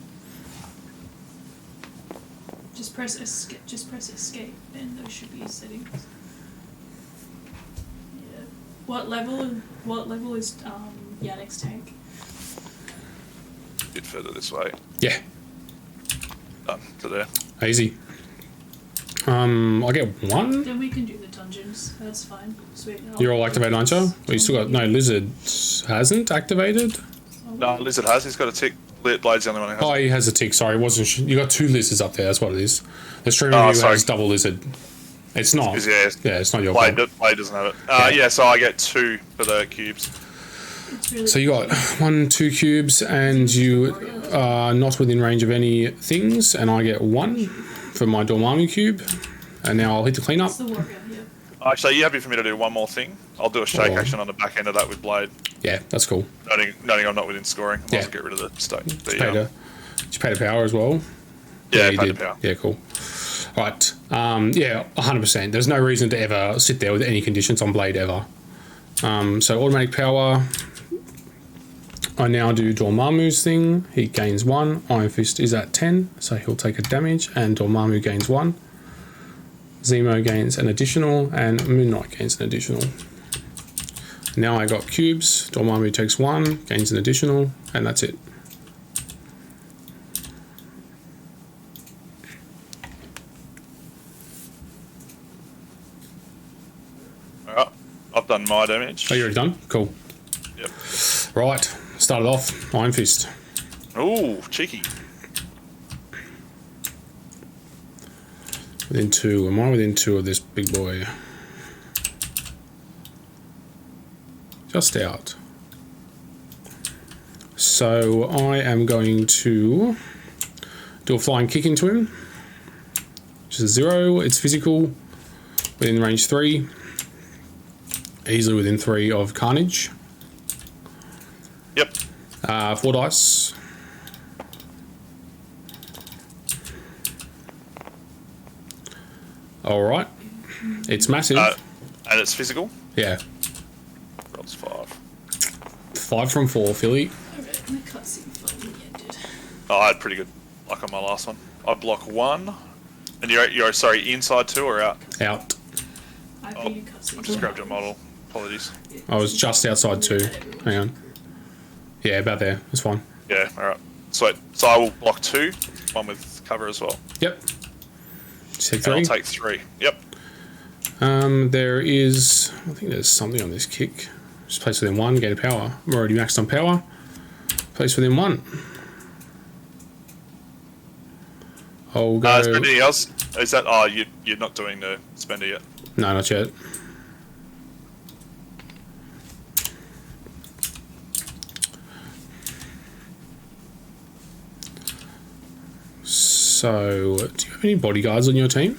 Just press escape. Just press escape, and those should be settings. Yeah. What level? What level is Yannick's tank? A bit further this way. Yeah, Done. To there. easy. I get 1. Then we can do the dungeons. That's fine. Sweet. You're all activated, aren't you? Well, you still got no lizard. Hasn't activated. No, Lizard has. He's got a tick. Blade's the only one who has. Oh, he has a tick. Sorry, wasn't. You got 2 lizards up there. That's what it is. The stream Oh, review sorry. has double lizard. It's not. Yeah, Yeah, it's not your Blade, fault. Blade doesn't have it. Yeah. Yeah, so I get 2 for the cubes. It's really So you got 1, 2 cubes, and you are not within range of any things, and I get 1 for my Dormammu cube. And now I'll hit the cleanup. It's the warrior. Yeah. Actually, are you happy for me to do one more thing? I'll do a shake Oh. action on the back end of that with Blade. Yeah, that's cool. Noting I'm not within scoring. I might Yeah. as well get rid of the state. Did you pay the power as well? Yeah, you pay did. the power. Yeah, cool. Right. Yeah, 100%. There's no reason to ever sit there with any conditions on Blade ever. So automatic power. I now do Dormammu's thing. He gains 1. Iron Fist is at 10, so he'll take a damage, and Dormammu gains 1. Zemo gains an additional, and Moon Knight gains an additional. Now I got cubes. Dormammu takes 1, gains an additional, and that's it. Alright, I've done my damage. Oh, you're already done? Cool. Yep. Right, started off, Iron Fist. Ooh, cheeky. Within 2. Am I within 2 of this big boy? Just out. So I am going to do a flying kick into him. Which is 0. It's physical. Within range 3. Easily within 3 of Carnage. Yep. 4 dice. Alright. It's massive. And it's physical. Yeah. Rolls 5. 5 from 4, Philly. Alright, the cutscene finally ended. Oh, I had pretty good luck on my last one. I block 1. And you're sorry, inside 2 or out? Out. I Oh, beat a cutscene. I just grabbed your model. Apologies. I was just outside 2. Hang on. Yeah, about there. That's fine. Yeah, alright. Sweet. So I will block 2. 1 with cover as well. Yep. Just take And I'll 3. take 3. Yep. There is... I think there's something on this kick. Just place within 1, gain power. I'm already maxed on power. Place within 1. I'll go... Is there anything else? Is that... Oh, you're not doing the spender yet. No, not yet. So, do you have any bodyguards on your team?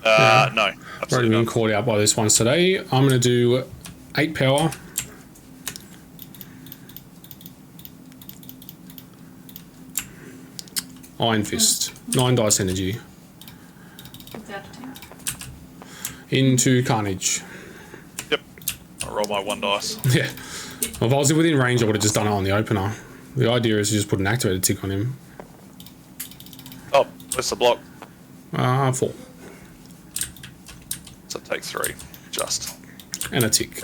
No. Already Absolutely been not. caught out by this one today. I'm going to do 8 power. Iron Fist. 9 dice energy. Without a tank. Into Carnage. Yep. I'll roll my 1 dice. Yeah. Well, if I was within range, I would have just done it on the opener. The idea is to just put an activated tick on him. Oh, where's the block? 4. So take 3. Just. And a tick.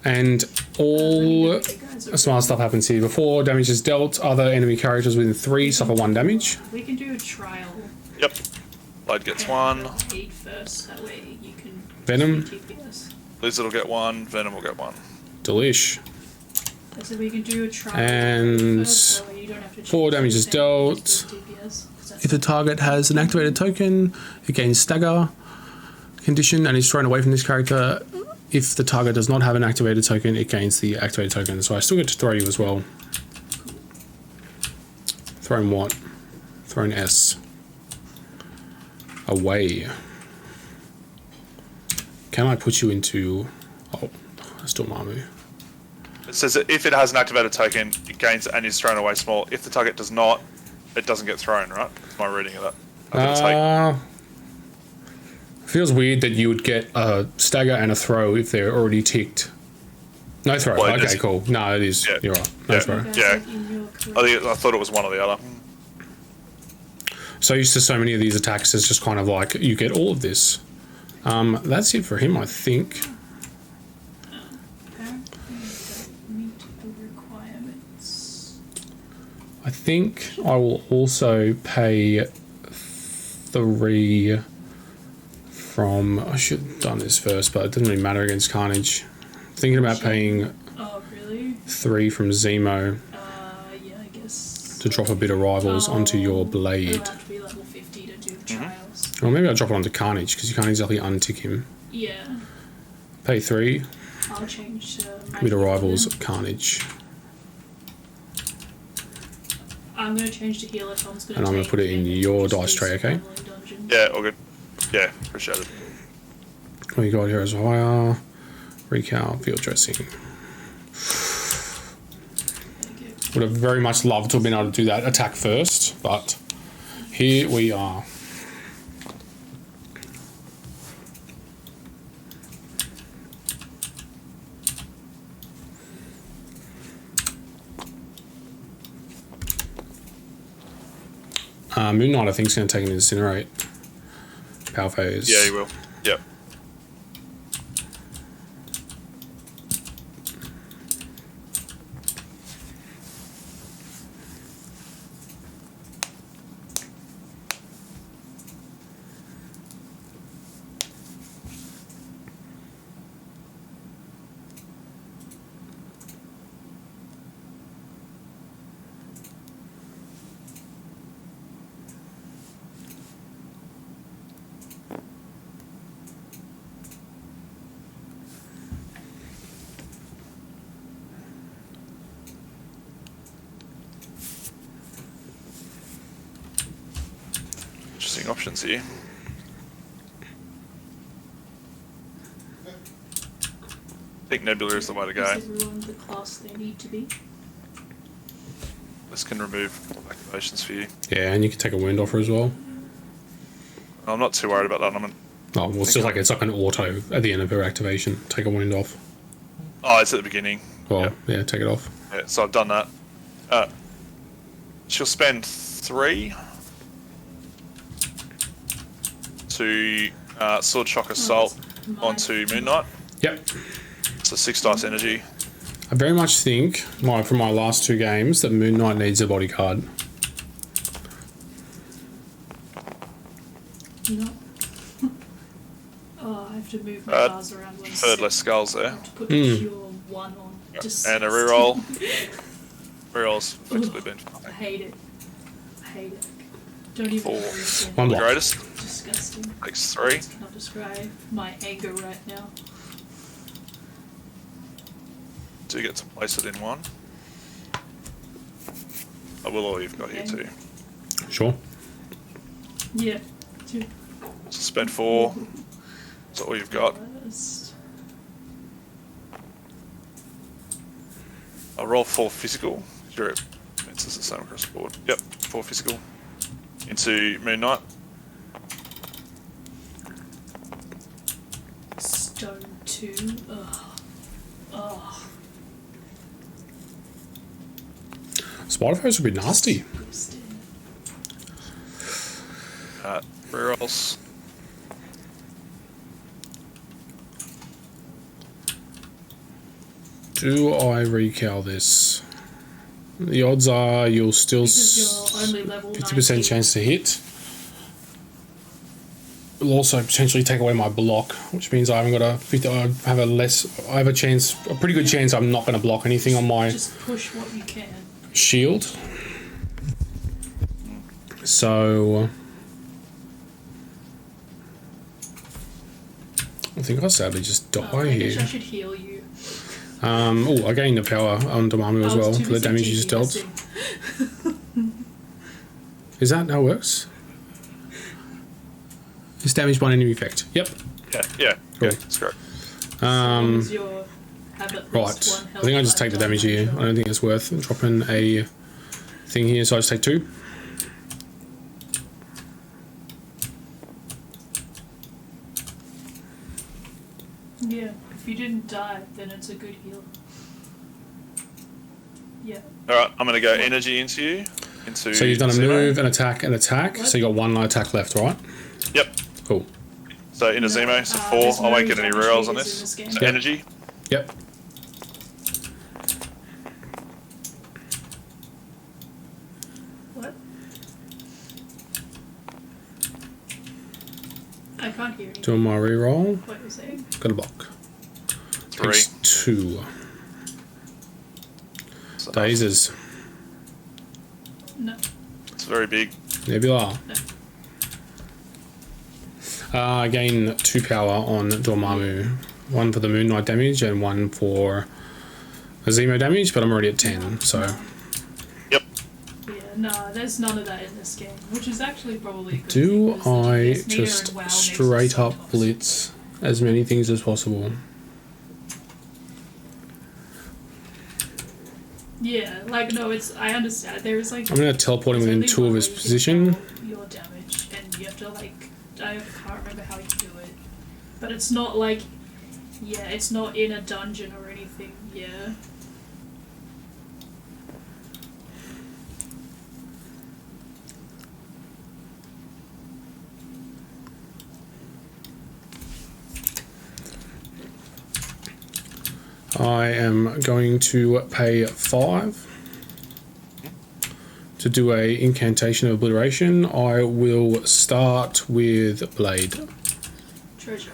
And all smart stuff happens here. Before damage is dealt, other enemy characters within 3 suffer 1 damage. We can do a trial. Yep. Blade gets 1. 8 first, that way you can... Venom. TPS. Blizzard will get 1. Venom will get 1. Delish. So we can do a trial. And first, that way you don't have to 4 change damage is anything, dealt. just do TPS, 'cause that's If the target has an activated token, it gains stagger condition and is thrown away from this character. If the target does not have an activated token, it gains the activated token. So I still get to throw you as well. Thrown what? Thrown S. Away. Can I put you into... Oh, that's Dormammu. It says that if it has an activated token, it gains and is thrown away small. If the target does not, it doesn't get thrown, right? That's my reading of that. I'm gonna take... Feels weird that you would get a stagger and a throw if they're already ticked. No throw. Well, Okay, cool. No, it is. Yeah. You're right. No Yeah. throw. Yeah. I thought it was one or the other. So used to so many of these attacks, it's just kind of like you get all of this. That's it for him, I think. Apparently don't meet the requirements. I think I will also pay 3 from... I should have done this first, but it doesn't really matter against Carnage. Thinking about paying Oh, really? 3 from Zemo Yeah, I guess. to drop a bit of rivals onto your blade. You'll have to be level 50 to do trials. Or maybe I'll drop it onto Carnage, because you can't exactly untick him. Yeah. Pay 3, I'll change my bit of rivals, healer. Carnage. I'm going to change to healer, Tom's going to And I'm gonna put it in your dice tray, okay? Yeah, all good. Yeah, appreciate it. What you got here as well? Recal, field dressing. Would have very much loved to have been able to do that attack first, but here we are. Moon Knight, I think, is going to take an Incinerate. Power phase. Yeah, you will. Yep. Interesting options here. I think Nebula is the way to go. Is everyone the class they need to be? This can remove activations for you. Yeah, and you can take a wound off her as well. I'm not too worried about that. Oh, well, it's just like it's like an auto at the end of her activation. Take a wound off. Oh, it's at the beginning. Well, yeah, take it off. Yeah, so I've done that. She'll spend 3 to Sword Shock Assault onto Moon Knight. Yep. So 6 dice energy. I very much think, from my last 2 games, that Moon Knight needs a bodyguard. No. Oh, I have to move my bars around one Third less skulls there. I have to put the pure 1 on. And a reroll. Reroll's effectively been I hate it. I hate it. Don't even 4. understand. One The block. greatest. Disgusting. Takes 3. I cannot describe my anger right now. Do get to place it in 1. I will all you've got here too. Sure. Yeah. 2. So spend 4. That's all you've got. First. I'll roll 4 physical. Your it's the same across the board. Yep, 4 physical. Into Moon Knight. Stone 2. Ugh. Ugh. Spider phase would be nasty. Twisted. Rerolls. Do I recal this? The odds are you'll still Because you're only level 50% 19. chance to hit. It'll also potentially take away my block, which means I haven't got a 50. I have a chance, a pretty good chance I'm not going to block anything on my Just push what you can. shield. So I think I'll sadly just die I guess I here. should heal you. Oh, I gained the power on Dormammu as I was well too for the busy damage you just dealt. TPSing. Is that how it works? It's damage by an enemy effect. Yep. Yeah, Cool. that's correct. As long as you're- have at least Right. one I health think I just bar take the done damage here. on I don't think it's worth dropping a thing here, so I just take 2. Yeah, if you didn't die, then it's a good heal. Yeah. Alright, I'm going to go energy into you. So you've done a Zemo. move, an attack, and attack. So you got 1 attack left, right? Yep. Cool. So in a Zemo, so 4. there's I won't no get any damage rerolls on meters in this. this game. So Yep. energy. Yep. What? I can't hear you. Doing my reroll. What you're saying? Got a block. 3. Takes 2. So Dazes. No. it's very big. Nebula. No. I gain 2 power on Dormammu. 1 for the Moon Knight damage and 1 for the Zemo damage, but I'm already at 10, so... Yep. Yeah, no, there's none of that in this game, which is actually probably a good Do thing, 'cause the I DPS meter just in WoW makes it straight so up toxic. blitz as many things as possible? Yeah, like, no, it's, I understand. There's like... I'm going to teleport him there's within only 2 one of way his you can position. control your damage, and you have to, like, I can't remember how you do it. But it's not like, yeah, it's not in a dungeon or anything, yeah. I am going to pay 5 to do a incantation of obliteration. I will start with Blade. Treasure.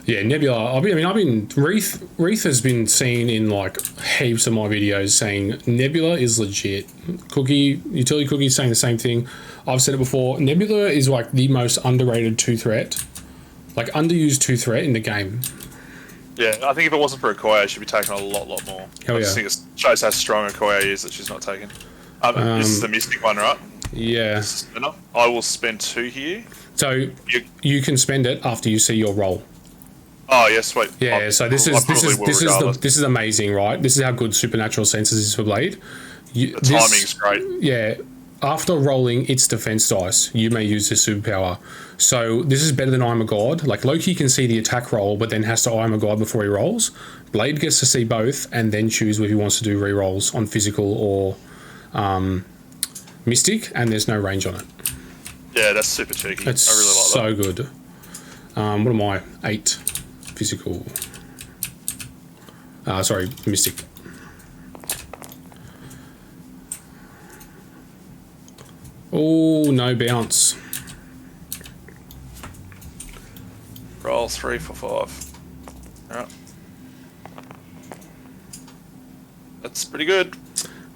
Yeah, Nebula. Reath has been seen in like heaps of my videos saying Nebula is legit. Utility Cookie saying the same thing. I've said it before. Nebula is like the most underrated 2-threat, like underused 2-threat in the game. Yeah, I think if it wasn't for Okoye, she should be taking a lot more. Hell I just yeah. think it shows how strong Okoye is that she's not taken. This is the Mystic one, right? Yeah. I will spend 2 here. So you can spend it after you see your roll. Oh yes, wait. Yeah, so this is amazing, right? This is how good Supernatural Senses is for Blade. The timing's great. Yeah, after rolling its defense dice, you may use this superpower. So this is better than I'm a God. Like Loki can see the attack roll, but then has to I'm a God before he rolls. Blade gets to see both and then choose if he wants to do re-rolls on physical or mystic, and there's no range on it. Yeah, that's super cheeky. It's I really like that. so good. What am I? 8 physical. Sorry, mystic. Oh, no bounce. Roll 3 for 5. Alright. That's pretty good.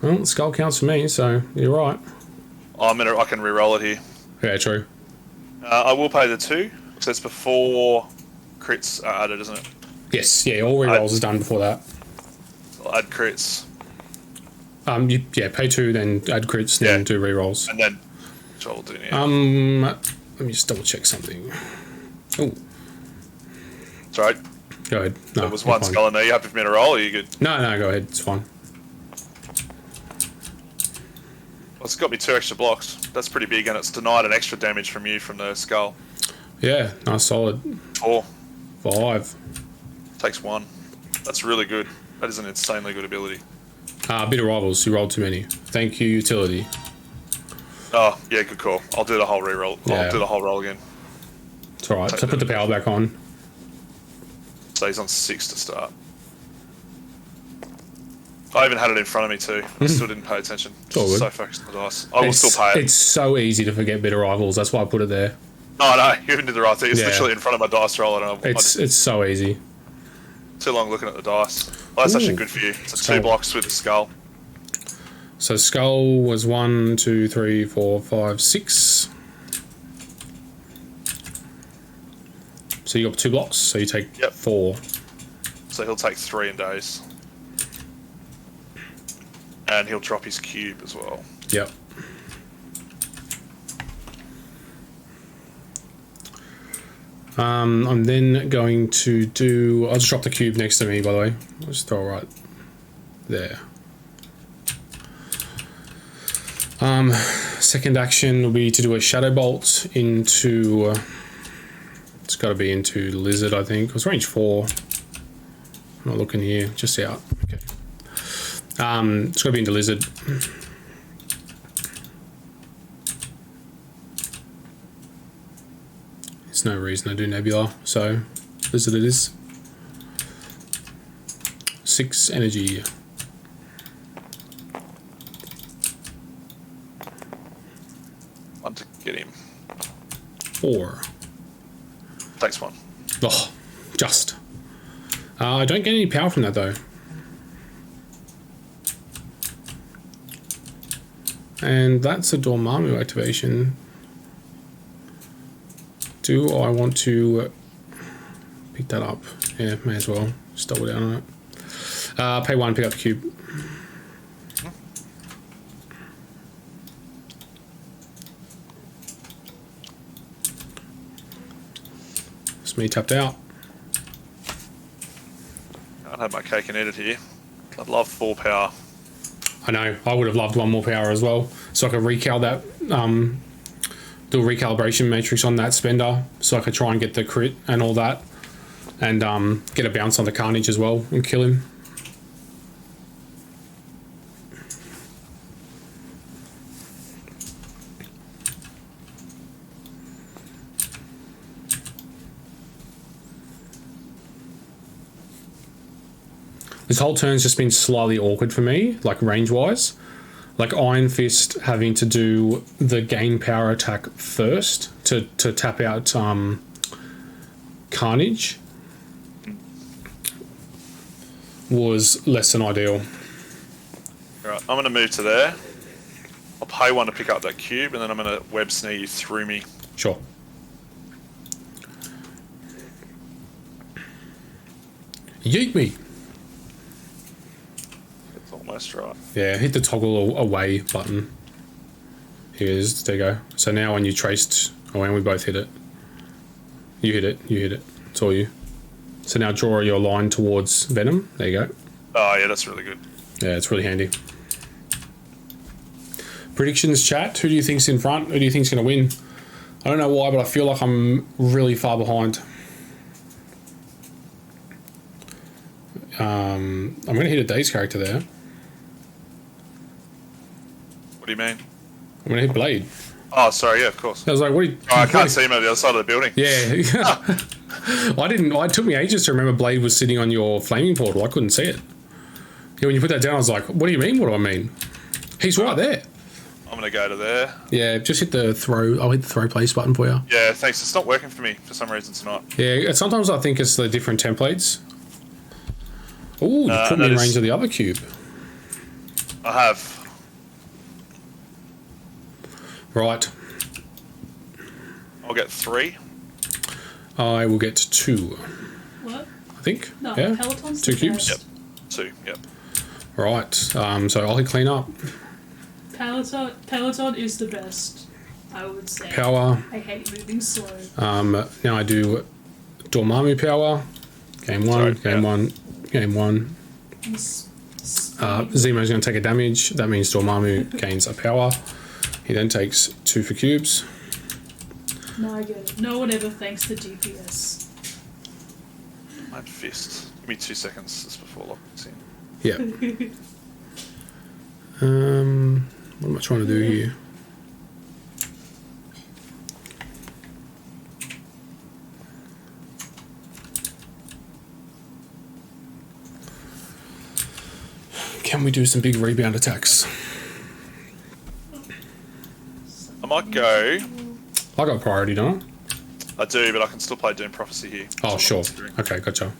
Well, the skull counts for me, so you're right. I can re-roll it here. Yeah, true. I will pay the 2, because that's before crits are added, isn't it? Yes, yeah, all re-rolls is done before that. I'll add crits. Pay 2, then add crits, then do re-rolls. And then, which I will do now. Let me just double check something. Oh. It's alright. Go ahead. No, There was one skull in there. You happy for me to roll, or are you good? No, go ahead. It's fine. Well, it's got me 2 extra blocks. That's pretty big, and it's denied an extra damage from you from the skull. Yeah, nice, solid. 4. 5. Takes 1. That's really good. That is an insanely good ability. Bit of rivals. You rolled too many. Thank you, utility. Oh, yeah, good call. I'll do the whole re-roll. Yeah. I'll do the whole roll again. It's alright. So put the power back on. So he's on 6 to start. I even had it in front of me too. I still didn't pay attention. all good. So focused on the dice. I will still pay it. It's so easy to forget bitter rivals. That's why I put it there. No, you even did the right thing. It's Yeah. literally in front of my dice roll. And It's so easy. too long looking at the dice. Well, that's actually good for you. It's a 2 blocks with the skull. So skull was 1, 2, 3, 4, 5, 6. So you got 2 blocks. So you take 4. So he'll take 3 in days. And he'll drop his cube as well. Yep. I'm then going to do... I'll just drop the cube next to me, by the way. I'll just throw it right there. Second action will be to do a shadow bolt into... it's got to be into lizard, I think. It was range 4. I'm not looking here. Just out. Okay. It's got to be into lizard. There's no reason to do nebula, so lizard it is. 6 energy. One to get him. 4. Takes 1. Oh, just. I don't get any power from that though. And that's a Dormammu activation. Do I want to pick that up? Yeah, may as well. Just double down on it. Pay 1, pick up the cube. It's me tapped out. I'd have my cake and eat it here. I'd love 4 power. I know. I would have loved 1 more power as well, so I could recal that. Do a recalibration matrix on that spender, so I could try and get the crit and all that, and get a bounce on the Carnage as well and kill him. This whole turn's just been slightly awkward for me, like range-wise. Like Iron Fist having to do the gain power attack first to tap out Carnage was less than ideal. Right, I'm going to move to there. I'll pay 1 to pick up that cube, and then I'm going to web snare you through me. Sure. Yeet me. It's almost right. Yeah, hit the toggle away button. Here it is. There you go. So now when you traced, when we both hit it. You hit it. You hit it. It's all you. So now draw your line towards Venom. There you go. Oh, yeah, that's really good. Yeah, it's really handy. Predictions chat. Who do you think's in front? Who do you think's going to win? I don't know why, but I feel like I'm really far behind. I'm going to hit a Daze character there. What do you mean? I'm going to hit Blade. Oh, sorry, yeah, of course. I was like, what do you... Oh, I can't see him over the other side of the building. Yeah. It took me ages to remember Blade was sitting on your flaming portal. I couldn't see it. Yeah, when you put that down, I was like, what do you mean? What do I mean? He's right there. I'm going to go to there. Yeah, just hit the throw. I'll hit the throw place button for you. Yeah, thanks. It's not working for me for some reason tonight. Yeah, sometimes I think it's the different templates. Oh, you put me in range of the other cube. I have. Right. I'll get 3. I will get 2. What? I think. No, yeah. Peloton's 2 the cubes. best. Yep. 2, yep. Right. So I'll hit clean up. Peloton is the best, I would say. Power. I hate moving slow. Now I do Dormammu power. Game 1. Game 1. Game 1. Zemo's going to take a damage. That means Dormammu gains a power. He then takes 2 for cubes. No, I get it. No one ever thanks the DPS. Iron Fist. Give me 2 seconds just before locking's in. Yeah. What am I trying to do here? Can we do some big rebound attacks? I might go. I got priority, don't I? I do, but I can still play Doom Prophecy here. Oh, sure. Okay, gotcha.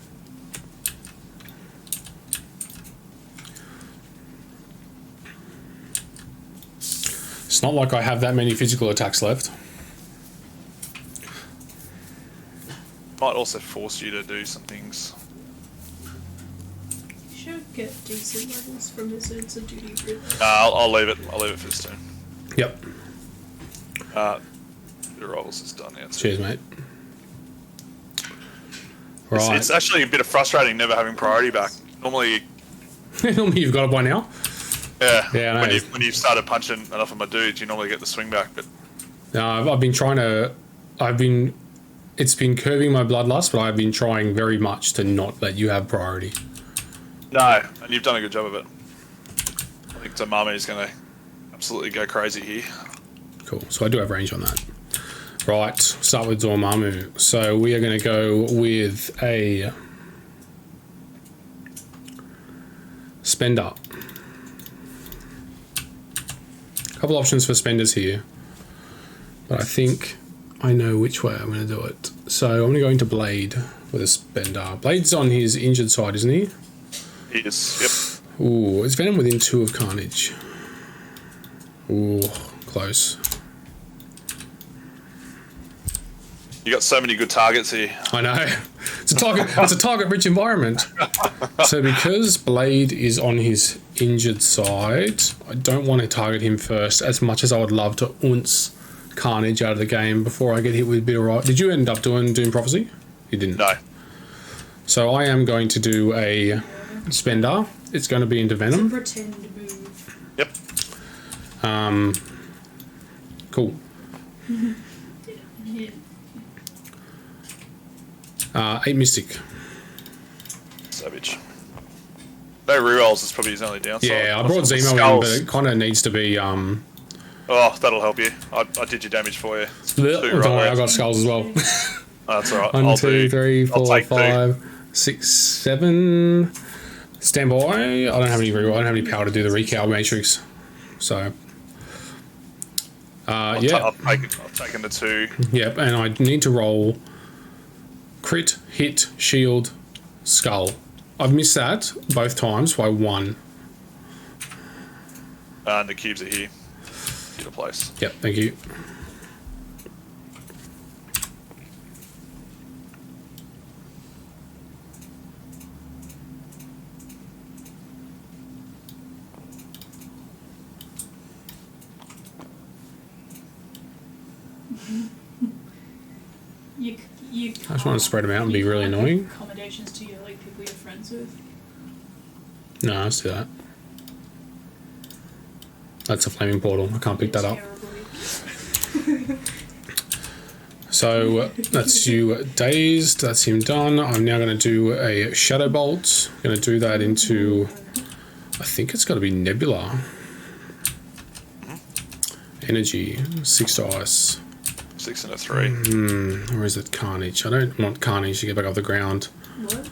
It's not like I have that many physical attacks left. Might also force you to do some things. You should get decent levels from Wizards of Duty Grid. I'll leave it. I'll leave it for this turn. Yep. The rolls is done now. Cheers, mate. Right. It's actually a bit of frustrating never having priority back. Normally, Normally you've got it by now. yeah. Yeah, I know. When you've started punching enough of my dudes, you normally get the swing back. But I've been trying to. It's been curbing my bloodlust, but I've been trying very much to not let you have priority. no, and you've done a good job of it. I think Dormammu is going to absolutely go crazy here. Cool. So I do have range on that. Right. Start with Dormammu. So we are going to go with a spender. Couple options for spenders here, but I think I know which way I'm going to do it. So I'm going to go into Blade with a spender. Blade's on his injured side, isn't he? He is. Yep. Ooh, it's Venom within 2 of Carnage. Ooh, close. You got so many good targets here. I know. It's a target. It's a target-rich environment. So because Blade is on his injured side, I don't want to target him first. As much as I would love to ounce Carnage out of the game before I get hit with a bit of right. Did you end up doing Doom Prophecy? You didn't. No. So I am going to do a spender. It's going to be into Venom. It's a pretend move. Yep. Cool. Yeah. 8 Mystic. Savage. No rerolls is probably his only downside. Yeah, I brought Zemo in, but it kind of needs to be. Oh, that'll help you. I did your damage for you. Don't worry, I got skulls as well. Oh, that's alright. 1, 2, 3, 4, 5, 6, 7. Stand by. I don't have any power to do the recal matrix. So. Yeah. I've taken the 2. Yep, and I need to roll crit, hit, shield, skull. I've missed that both times by 1. And the cubes are here. Get a place. Yep, thank you. You I just want to spread them out and be really annoying. Accommodations to your people you're friends with. No, let's do that. That's a flaming portal. I can't pick that up. So that's you dazed. That's him done. I'm now going to do a shadow bolt. I'm going to do that into. I think it's got to be Nebula. Energy 6 dice. 6 and a 3. Or is it Carnage? I don't want Carnage to get back off the ground. What?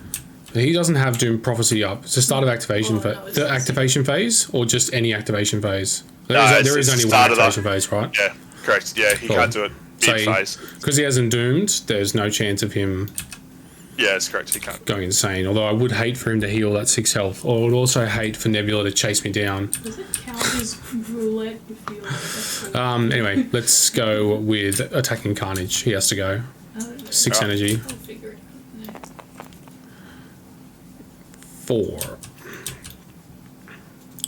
He doesn't have Doom Prophecy up. It's the start of activation phase. The activation phase, or just any activation phase? There is only one activation phase, right? Yeah, correct. Yeah, he can't do it mid-phase. Because he hasn't doomed, there's no chance of him Yeah, it's correct. He can't. going insane. Although I would hate for him to heal that 6 health. Or I would also hate for Nebula to chase me down. Does it count as roulette if you're Anyway, let's go with attacking Carnage. He has to go. 6 energy. I'll figure it out. 4.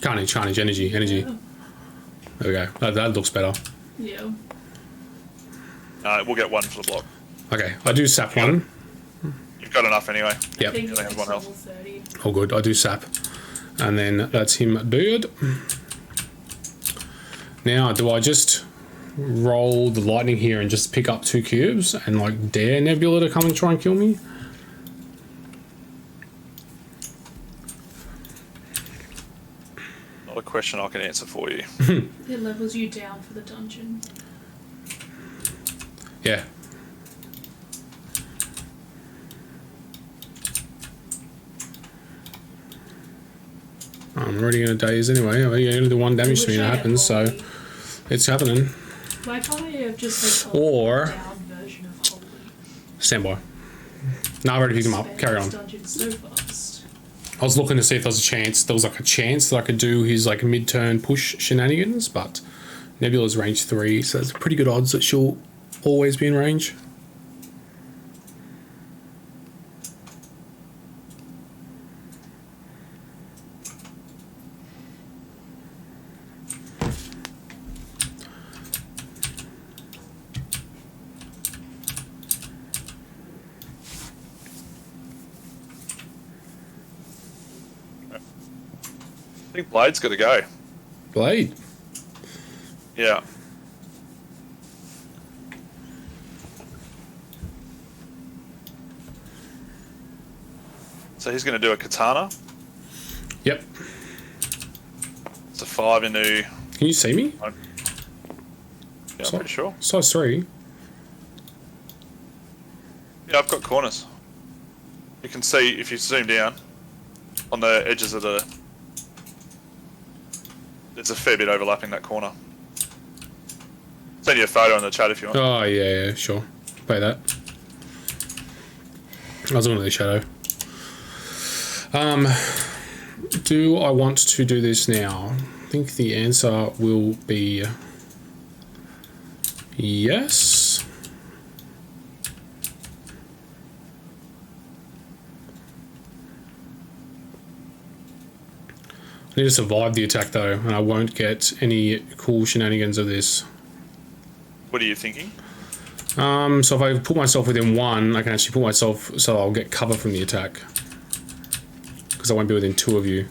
Carnage, energy. Yeah. There we go. That looks better. Yeah. We'll get 1 for the block. Okay, I do sap 1. You've got enough anyway. Yep. I think Yeah, they have it's one level health. 30. All good. I do sap. And then that's him dead. Now, do I just roll the lightning here and just pick up 2 cubes and like dare Nebula to come and try and kill me? Not a question I can answer for you. It levels you down for the dungeon. Yeah. I'm already going to daze anyway. I'm only going to do 1 damage to me when it happens, so it's happening. Why can't I have just like a Or- down version of Holy? Stand by. No, I've already picked him up. Carry on. This dungeon so fast. I was looking to see if there was a chance that I could do his like mid-turn push shenanigans, but Nebula's range 3, so it's pretty good odds that she'll always be in range. I think Blade's got to go. Blade. Yeah. So he's going to do a katana. Yep. It's a 5 into. Can you see me? Yeah, I'm pretty sure. Size 3. Yeah, I've got corners. You can see if you zoom down on the edges of the. There's a fair bit overlapping that corner. Send you a photo in the chat if you want. Oh, yeah, sure. Play that. I was looking at the shadow. Do I want to do this now? I think the answer will be yes. I need to survive the attack though, and I won't get any cool shenanigans of this. What are you thinking? So if I put myself within 1, I can actually put myself so I'll get cover from the attack. Because I won't be within 2 of you.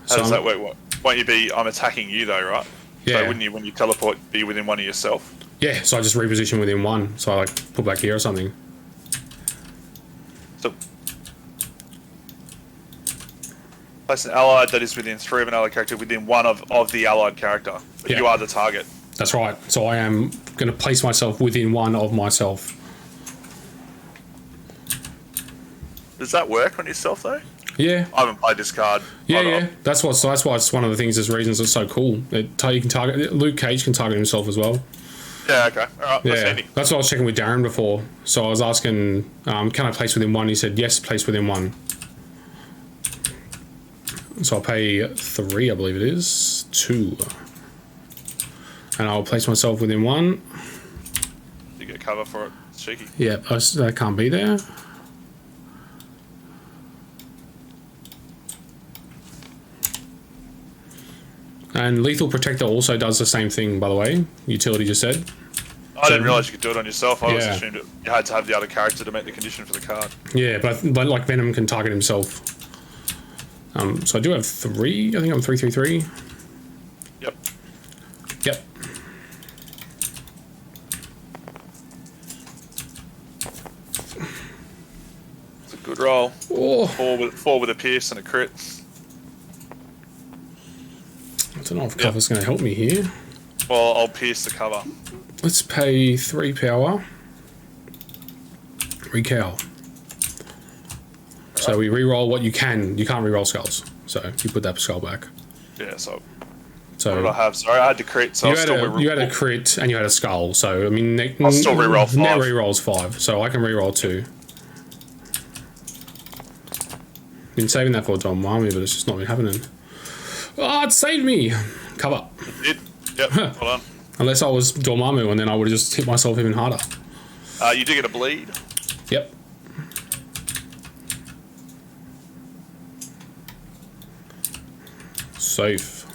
How does that work? Won't you be? I'm attacking you though, right? Yeah. So wouldn't you, when you teleport, be within 1 of yourself? Yeah, so I just reposition within 1. So I like put back here or something. So place an allied that is within 3 of an allied character within 1 of the allied character. But Yeah. you are the target. That's right. So I am going to place myself within 1 of myself. Does that work on yourself though? Yeah. I haven't played this card. Yeah. That's why it's one of the things. There's reasons it's so cool. You can target. Luke Cage can target himself as well. Yeah. Okay. All right. That's handy. That's what I was checking with Darren before. So I was asking, can I place within one? He said yes, place within one. So I'll pay 3, I believe it is 2, and I'll place myself within 1. You get cover for it. It's cheeky. Yeah, that can't be there. And Lethal Protector also does the same thing, by the way. Utility just said. I didn't realise you could do it on yourself. I always Yeah. assumed you had to have the other character to meet the condition for the card. Yeah, but like Venom can target himself. So I do have 3. I think I'm 333. Yep. Yep. It's a good roll. Oh, 4 with a pierce and a crit. I don't know if cover's going to help me here. Well, I'll pierce the cover. Let's pay 3 power. Recal. So we re-roll what you can. You can't re-roll skulls. So you put that skull back. Yeah, so So what did I have? Sorry, I had to crit, so you had a crit and you had a skull. So I mean, I'll still re-roll 5. Net re-rolls 5. So I can re-roll 2. Been saving that for Dormammu, but it's just not been happening. Oh, it saved me. Cover. It did. Yep. Hold on. Unless I was Dormammu, and then I would have just hit myself even harder. You do get a bleed. Yep. Safe.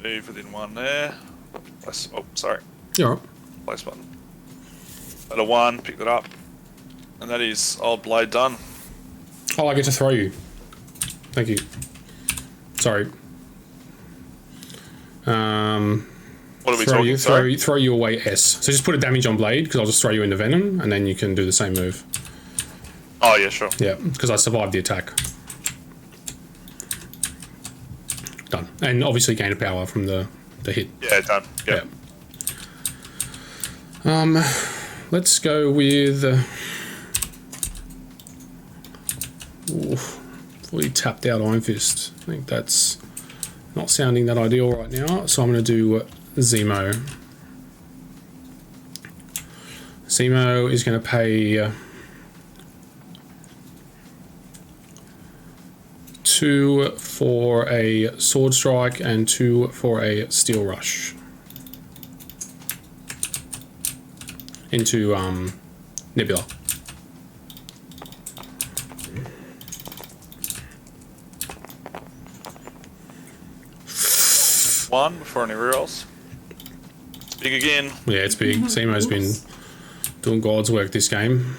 Move within 1 there. Place, oh, sorry. You're all right. Place button. At a 1, pick that up. And that is old blade done. Oh, I get to throw you. Thank you. Sorry. What are we Throw talking? you, Sorry. throw you away S. So just put a damage on blade, because I'll just throw you into Venom, and then you can do the same move. Oh yeah, sure. Yeah, because I survived the attack. Done. And obviously gain a power from the hit. Yeah, done. Yep. Yeah. Let's go with... fully tapped out Iron Fist. I think that's not sounding that ideal right now, so I'm going to do Zemo. Zemo is going to pay 2 for a Sword Strike and 2 for a Steel Rush into Nebula. One before any rerolls. It's big again. Yeah, it's big. Zemo's been doing God's work this game.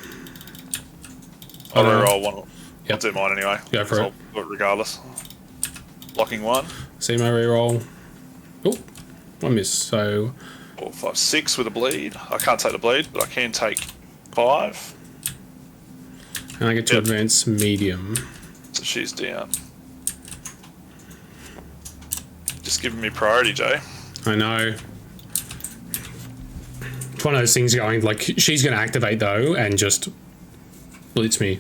I'll reroll 1. Yep. I'll do mine anyway. Go for So it. I'll do it regardless. Locking 1. Zemo reroll. Oh, 1 miss. So 4, 5, 6 with a bleed. I can't take the bleed, but I can take 5. and I get to advance medium. So she's down. Just giving me priority, Jay. I know. It's one of those things going, like, she's going to activate, though, and just blitz me.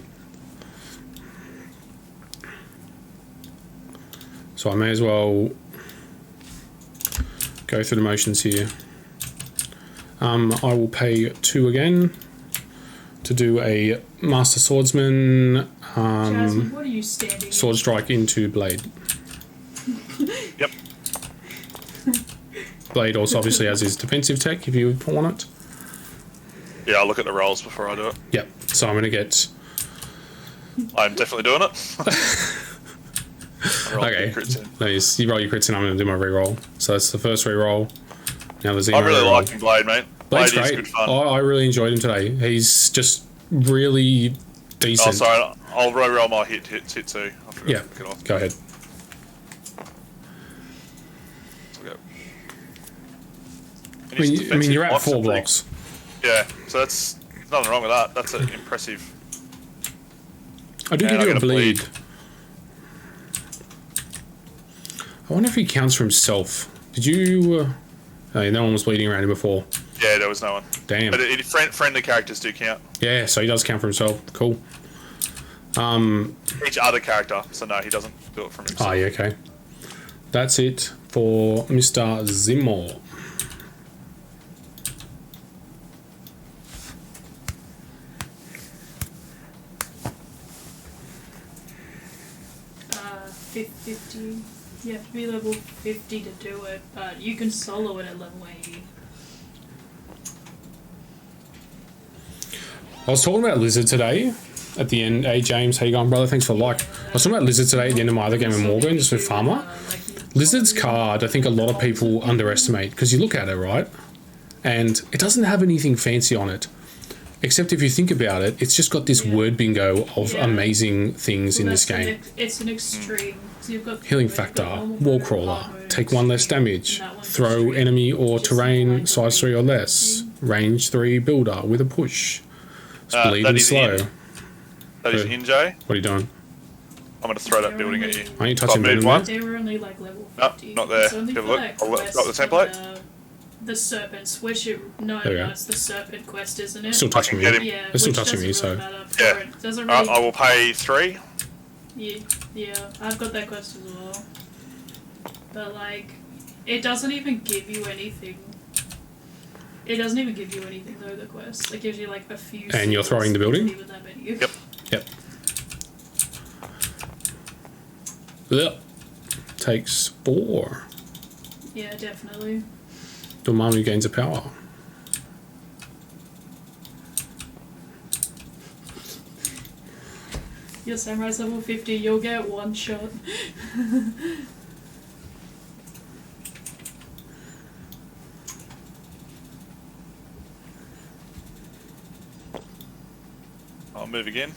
So I may as well go through the motions here. I will pay 2 again to do a Master Swordsman Jasmine, what are you standing Sword Strike into Blade. Yep. Blade also obviously has his defensive tech if you want it. Yeah, I'll look at the rolls before I do it. Yep. So I'm going to get... I'm definitely doing it. Okay. Nice. You roll your crits and I'm going to do my reroll. So that's the first reroll. Now the Zemo I really reroll. like Blade, mate. Blade's Blade is great. good fun. I really enjoyed him today. He's just really decent. Oh, sorry. I'll reroll my hit too. I forgot Yeah. to pick it off. Go ahead. So go. I mean, you're at 4 blocks. Yeah, so that's nothing wrong with that. That's an impressive. I do And give I you a get a bleed. bleed. I wonder if he counts for himself. Did you... oh, no one was bleeding around him before. Yeah, there was no one. Damn. But friendly characters do count. Yeah, so he does count for himself. Cool. Each other character, so no, he doesn't do it from himself. Oh, yeah, okay. That's it for Mr. Zimmel. Uh, 50. You have to be level 50 to do it, but you can solo it at level 80. I was talking about Lizard today at the end. Hey, James, how you going, brother? Thanks for the like. I was talking about Lizard today at the end of my other game with Morgan, just with Farmer. Lizard's card, I think a lot of people underestimate, because you look at it, right? And it doesn't have anything fancy on it. Except if you think about it, it's just got this word bingo of amazing things in this game. It's an extreme. So you've got Healing factor, wall crawler, take 1 less damage, throw enemy or terrain size 3 or less, range 3 builder with a push, bleed and slow. That is in, Jay. What are you doing? I'm going to throw that building at you. Are you touching Moved venom one. there? They were only like level No, 50. not there. It's only Have a for look. that I'll quest got the for template. the serpents, which no, There we go. it's the serpent quest, isn't it? Still touching me. get him. Yeah, They're still which touching me, doesn't so... really matter for Yeah. it. Doesn't I really. will pay 3. Yeah, I've got that quest as well. But like, it doesn't even give you anything. It doesn't even give you anything though. The quest it gives you like a few. And you're throwing the building? Even that many. Yep. Yep. Yep. Takes 4. Yeah, definitely. Dormammu gains a power. Your samurai's level 50. You'll get 1 shot. I'll move again.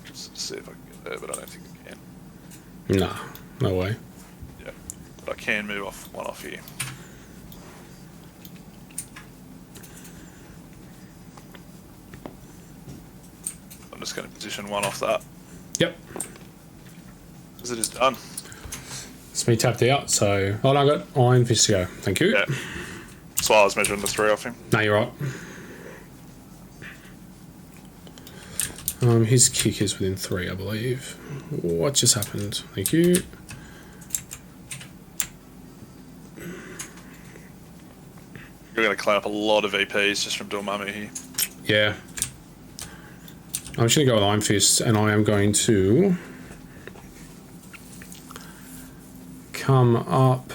Just see if I can get there, but I don't think I can. Nah, no way. Yeah, but I can move one off here. I'm just going to position 1 off that. Yep. Because it is done. It's me tapped out, so... Oh, no, I got Iron Fist to go. Thank you. Yeah. That's why I was measuring the 3 off him. No, you're right. His kick is within 3, I believe. What just happened? Thank you. You're going to clean up a lot of VPs just from Dormammu here. Yeah. I'm just going to go with Iron Fist, and I am going to... come up...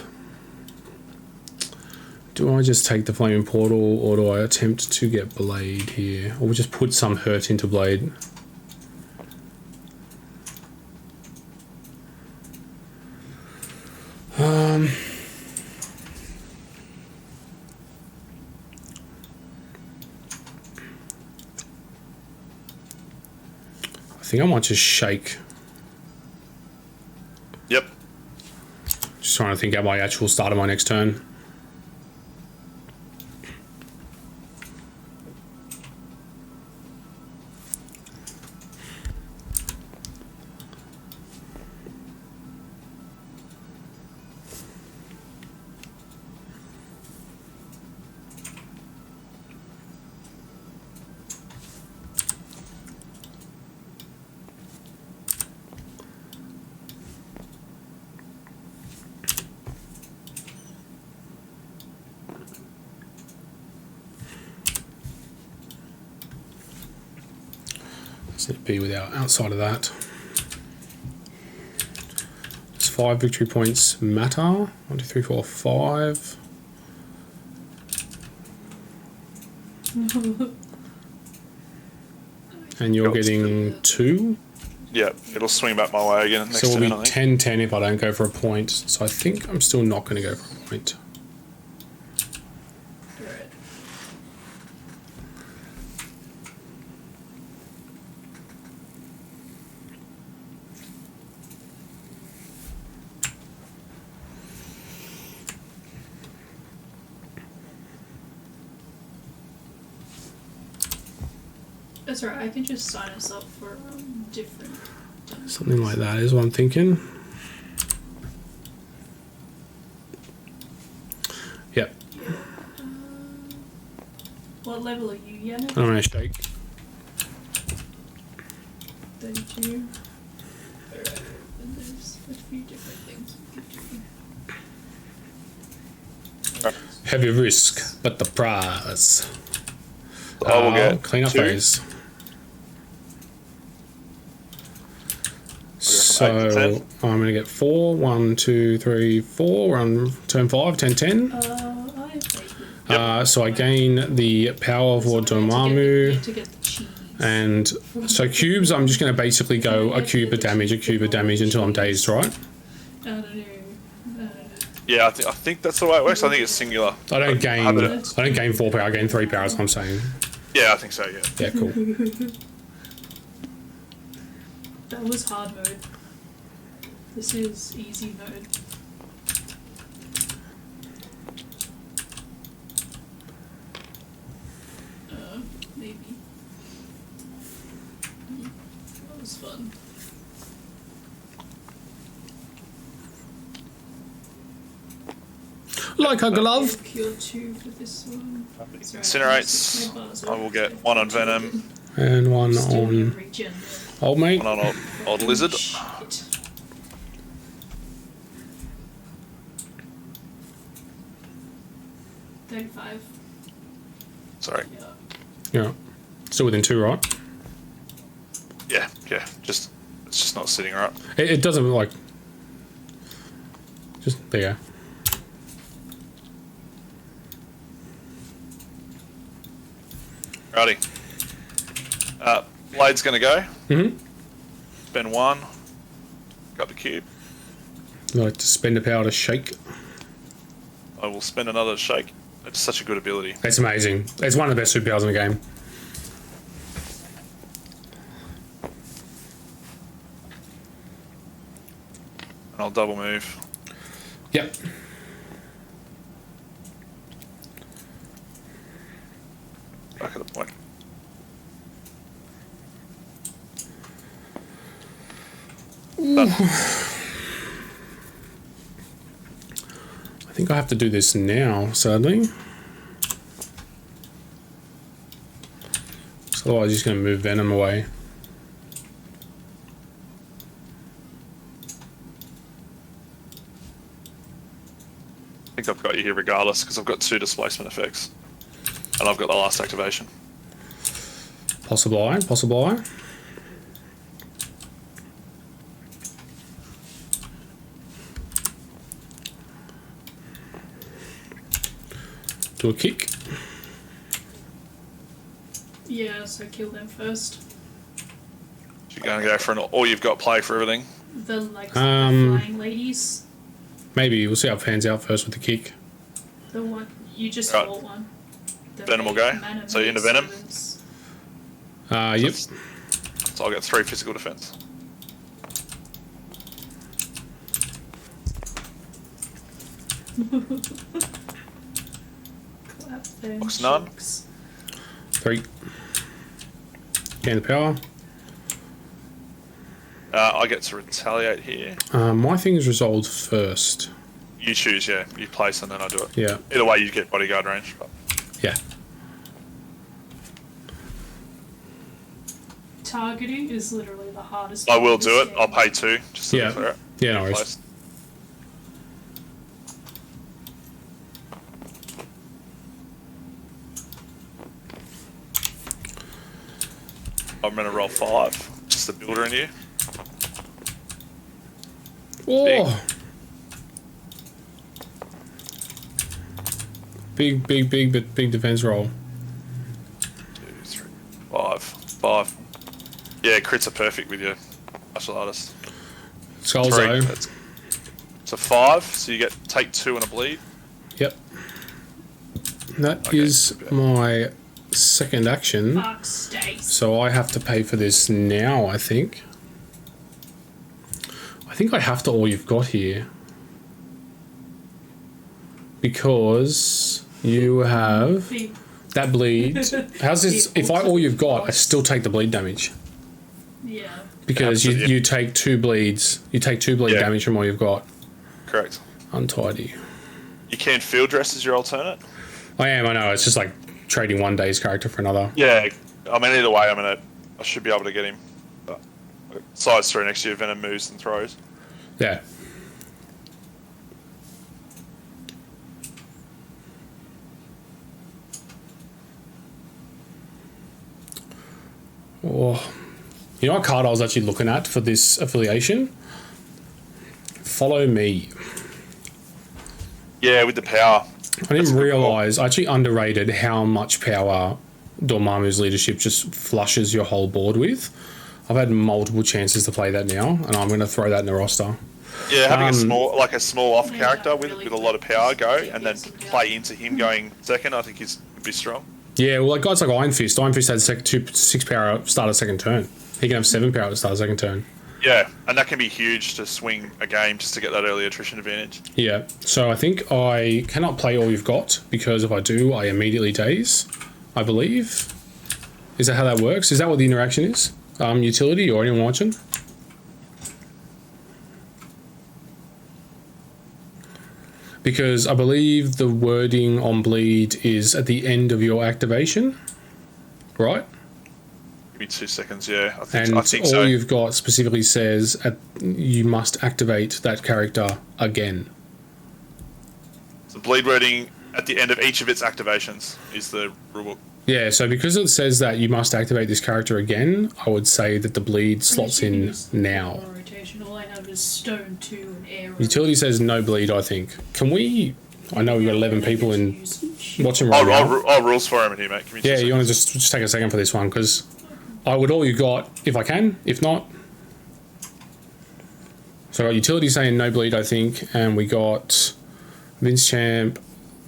Do I just take the Flaming Portal, or do I attempt to get Blade here? Or just put some hurt into Blade? I think I might just shake. Yep. Just trying to think out my actual start of my next turn. It'd be without outside of that. Does 5 victory points matter? 1, 2, 3, 4, 5. And you're getting 2. Yep, it'll swing back my way again next So turn, it'll I be think. 10-10 if I don't go for a point. So I think I'm still not going to go for a point. Right. That's right. I can just sign us up for different. Something like that is what I'm thinking. Yep. Yeah. What level are you, Yannick? I'm going to shake. 32. Alright, and there's a few different things we could do. Heavy risk, but the prize. I will get clean up 2. phase. So I'm going to get 4. 1, 2, 3, 4. We're on turn 5, 10, 10. I think So I gain the power for Dormammu. to get the cheese. And so cubes, I'm just going to basically go a cube of damage until I'm dazed, right? I don't know. Yeah, I think that's the way it works. I think it's singular. I don't gain 4 power, I gain 3 power, is what I'm saying. Yeah, I think so, yeah. Yeah, cool. That was hard mode. This is easy mode. Maybe. That was fun. Like a glove. Cure 2 for this one. Incinerates. I will get 1 on Venom, And 1 Still on regen. old mate. 1 on old Lizard. Shit. $35. Sorry. Yeah. Yeah. Still within 2, right? Yeah. It's just not sitting right. It doesn't like... Just, there you go. Righty. Blade's gonna go. Mm-hmm. Spend 1. Got the cube. You like to spend a power to shake. I will spend another shake. It's such a good ability. It's amazing. It's one of the best superpowers in the game. And I'll double move. Yep. Back at the point. Done. I think I have to do this now, sadly. So otherwise, I'm just going to move Venom away. I think I've got you here regardless because I've got 2 displacement effects. And I've got the last activation. Possible eye, possible eye. Do a kick. Yeah, so kill them first. So you're going to go for an all you've got play for everything. The flying ladies. Maybe we'll see how it pans out first with the kick. The one you just Right. fought one. The Venom will go. mana So you're into Venom? servants. Yep. So I'll get 3 physical defense. Clap them Box none. cheeks. 3. Gain the power. I get to retaliate here. My thing is resolved first. You choose, yeah. You place and then I do it. Yeah. Either way, you get bodyguard range. But Yeah. Targeting is literally the hardest. I part will of do this it. I'll game. pay 2 just to Yeah. declare it. Yeah, no worries. Place. I'm going to roll 5. Just the builder in you. Oh! Big, but big defense roll. 2, 3, 5. 5. Yeah, crits are perfect with your martial artist. Skulls 3. though. It's a 5, so you get take 2 and a bleed. Yep. That Okay. is my second action. Fuck Stace. So I have to pay for this now, I think. I think I have to all you've got here. Because you have That bleed. How's this? If all you've got, I still take the bleed damage. Yeah. Because you take 2 bleeds. You take 2 bleed damage from all you've got. Correct. Untidy. You can field dress as your alternate. I am. I know. It's just like trading one day's character for another. Yeah. I mean, either way, I should be able to get him. But size 3 next year, Venom moves and throws. Yeah. Oh, you know what card I was actually looking at for this affiliation? Follow Me. Yeah, with the power. I didn't realise, I actually underrated how much power Dormammu's leadership just flushes your whole board with. I've had multiple chances to play that now, and I'm going to throw that in the roster. Yeah, having a small off character with a lot of power go, and then play into him going second, I think would be strong. Yeah, well, like guys like Iron Fist. Iron Fist had 6 power at start of second turn. He can have 7 power at start of second turn. Yeah, and that can be huge to swing a game just to get that early attrition advantage. Yeah, so I think I cannot play all you've got, because if I do, I immediately daze, I believe. Is that how that works? Is that what the interaction is? Utility or anyone watching? Because I believe the wording on bleed is at the end of your activation, right? Give me 2 seconds, yeah. I think all so. You've got specifically says you must activate that character again. So bleed wording at the end of each of its activations is the rulebook. Yeah, so because it says that you must activate this character again, I would say that the bleed slots in now. All I have is stone 2 and arrow. Utility says no bleed, I think. Can we... I know we've got 11 people in watching right now. I'll rules for him in here, mate. Give me 2 Yeah, seconds. you want to just take a second for this one, because I would all you got if I can. If not... So I got Utility saying no bleed, I think, and we got Vince Champ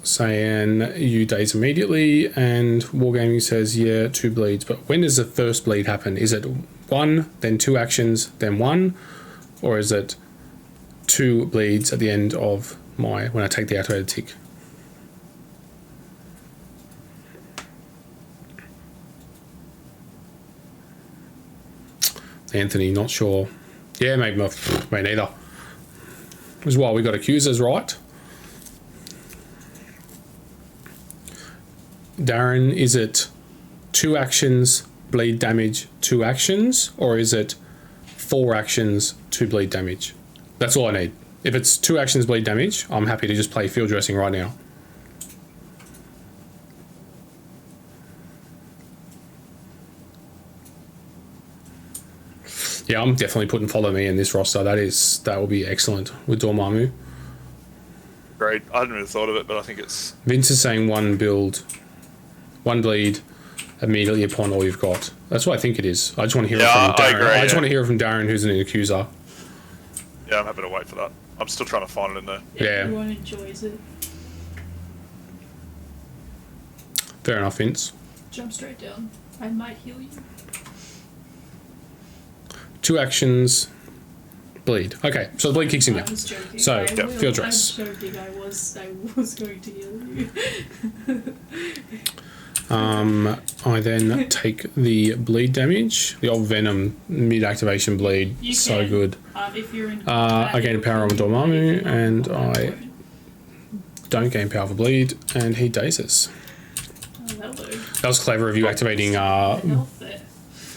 saying you daze immediately, and Wargaming says, yeah, 2 bleeds. But when does the first bleed happen? Is it 1, then 2 actions, then 1? Or is it 2 bleeds at the end of when I take the activated tick? Anthony, not sure. Yeah, maybe me neither. This is why we got accusers, right? Darren, is it 2 actions, bleed damage, 2 actions, or is it 4 actions, 2 bleed damage? That's all I need. If it's 2 actions, bleed damage, I'm happy to just play field dressing right now. Yeah, I'm definitely putting Follow Me in this roster. That will be excellent with Dormammu. Great. I hadn't really thought of it, but I think it's... Vince is saying 1 build, 1 bleed immediately upon all you've got. That's what I think it is. I just want to hear it from Darren. I agree, I just want to hear it from Darren, who's an accuser. Yeah, I'm happy to wait for that. I'm still trying to find it in there. Yeah. Everyone enjoys it. Fair enough, Vince. Jump straight down. I might heal you. 2 actions, bleed. Okay, so the bleed kicks in now. I was joking. So, field dress. I'm joking. I was going to heal you. I then take the bleed damage. The old Venom mid-activation bleed. You so can, good. If you're in I gain power on Dormammu, and I don't gain power for bleed, and he dazes. Oh, that'll do. That was clever of you activating Health there.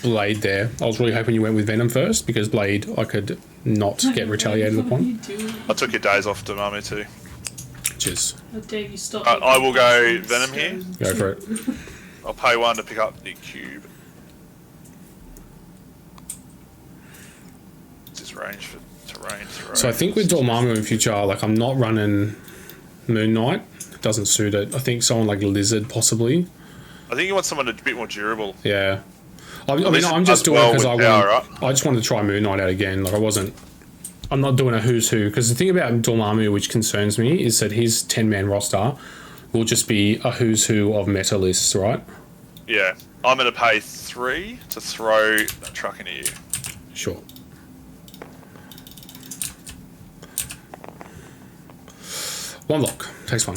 Blade there. I was really hoping you went with Venom first, because Blade I could not get retaliated upon. I took your days off Dormammu too. Cheers. Oh, Dave, you stop. I will go Venom here. Go for it. I'll pay 1 to pick up the cube. What's his range for terrain? So I think with Dormammu in future, like I'm not running Moon Knight. It doesn't suit it. I think someone like Lizard possibly. I think you want someone a bit more durable. Yeah. I mean, I'm just doing it because I just wanted to try Moon Knight out again. Like I'm not doing a who's who, because the thing about Dormammu which concerns me is that his 10-man roster will just be a who's who of meta lists, right? Yeah. I'm going to pay 3 to throw that truck into you. Sure. One block. Takes 1.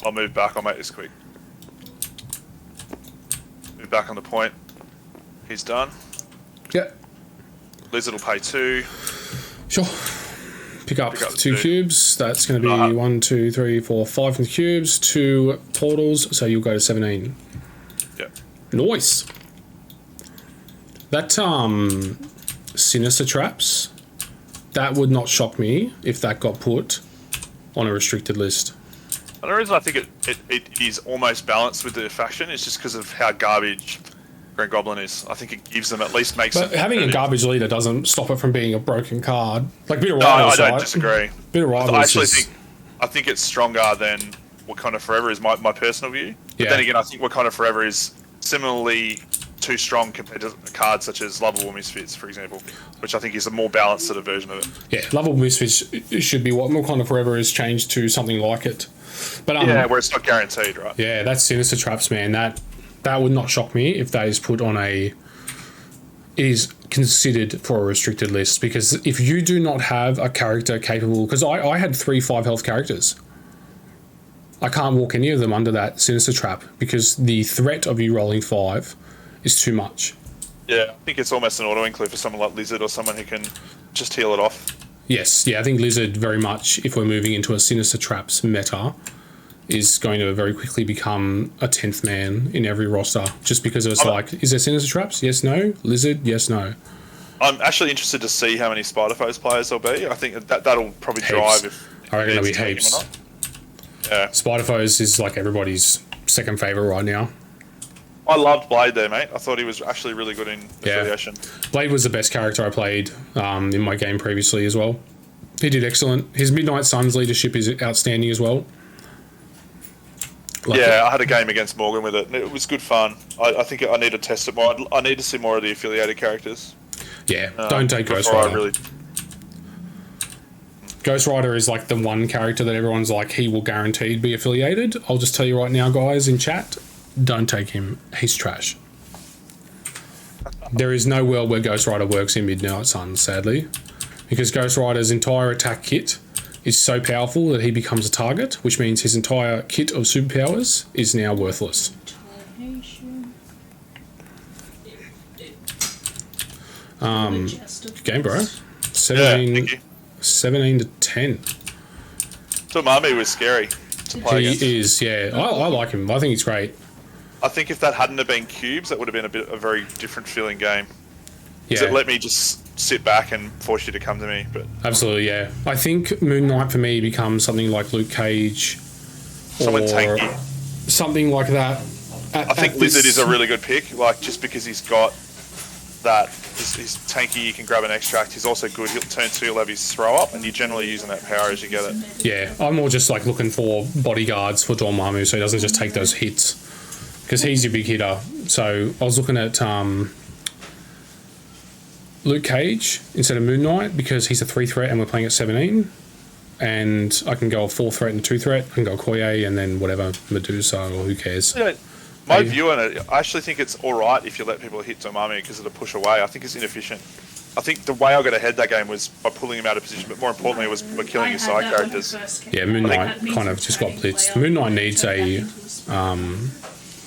I'll move back. I'll make this quick. Move back on the point. He's done. Yep. Lizard will pay 2. Sure. Pick up 2 cubes. That's going to be 1, 2, 3, 4, 5 from the cubes. 2 portals. So you'll go to 17. Yep. Nice. That sinister traps. That would not shock me if that got put on a restricted list. Another reason I think it is almost balanced with the faction is just because of how garbage Green Goblin is. I think it gives them, at least makes But it having a garbage leader doesn't stop it from being a broken card. Like Bit of No, I Rivals, don't right? disagree. Bit of Rivals I actually is- think it's stronger than Wakanda Forever is my personal view. But Yeah. then again, I think Wakanda Forever is similarly too strong compared to cards such as Lovable Misfits, for example, which I think is a more balanced sort of version of it. Yeah, Lovable Misfits should be what Wakanda Forever has changed to something like it. But Yeah, where it's not guaranteed, right? yeah, that's Sinister Traps, man. That would not shock me if that is put on a... It is considered for a restricted list, because if you do not have a character capable... Because I had 3 5 health characters. I can't walk any of them under that Sinister Trap because the threat of you rolling 5 is too much. Yeah, I think it's almost an auto-include for someone like Lizard or someone who can just heal it off. Yes, yeah, I think Lizard very much, if we're moving into a Sinister Traps meta, is going to very quickly become a 10th man in every roster, just because it's is there Sinister Traps? Yes, no. Lizard? Yes, no. I'm actually interested to see how many Spider Foes players there'll be. I think that'll probably drive if I reckon there'll be it's taking heaps. or not. Yeah. Spider Foes is like everybody's second favourite right now. I loved Blade there, mate. I thought he was actually really good in affiliation. Blade was the best character I played in my game previously as well. He did excellent. His Midnight Suns leadership is outstanding as well. I had a game against Morgan with it, and it was good fun. I think I need to test it more. I need to see more of the affiliated characters. Yeah, don't take Ghost Rider. Ghost Rider is like the one character that everyone's like, he will guaranteed be affiliated. I'll just tell you right now, guys, in chat, don't take him. He's trash. There is no world where Ghost Rider works in Midnight Suns, sadly, because Ghost Rider's entire attack kit is so powerful that he becomes a target, which means his entire kit of superpowers is now worthless. Game, bro. 17 to 10. Dormammu was scary to play against. He is, yeah. I like him. I think he's great. I think if that hadn't have been cubes, that would have been a very different feeling game. Yeah. It let me just sit back and force you to come to me. But absolutely, yeah. I think Moon Knight for me becomes something like Luke Cage, someone or tanky, something like that. I think Lizard is a really good pick, like just because he's got that. He's tanky, you can grab an extract. He's also good. He'll turn 2, he'll have his throw up, and you're generally using that power as you get it. Yeah, I'm more just like looking for bodyguards for Dormammu so he doesn't just take those hits, because he's your big hitter. So I was looking at Luke Cage instead of Moon Knight because he's a 3 threat and we're playing at 17. And I can go a 4 threat and 2 threat. I can go Koye and then whatever, Medusa or who cares. Yeah, my view on it, I actually think it's alright if you let people hit Dormammu because it'll push away. I think it's inefficient. I think the way I got ahead that game was by pulling him out of position, but more importantly was by killing his side characters. Yeah, Moon Knight kind of just got blitzed. Moon Knight needs a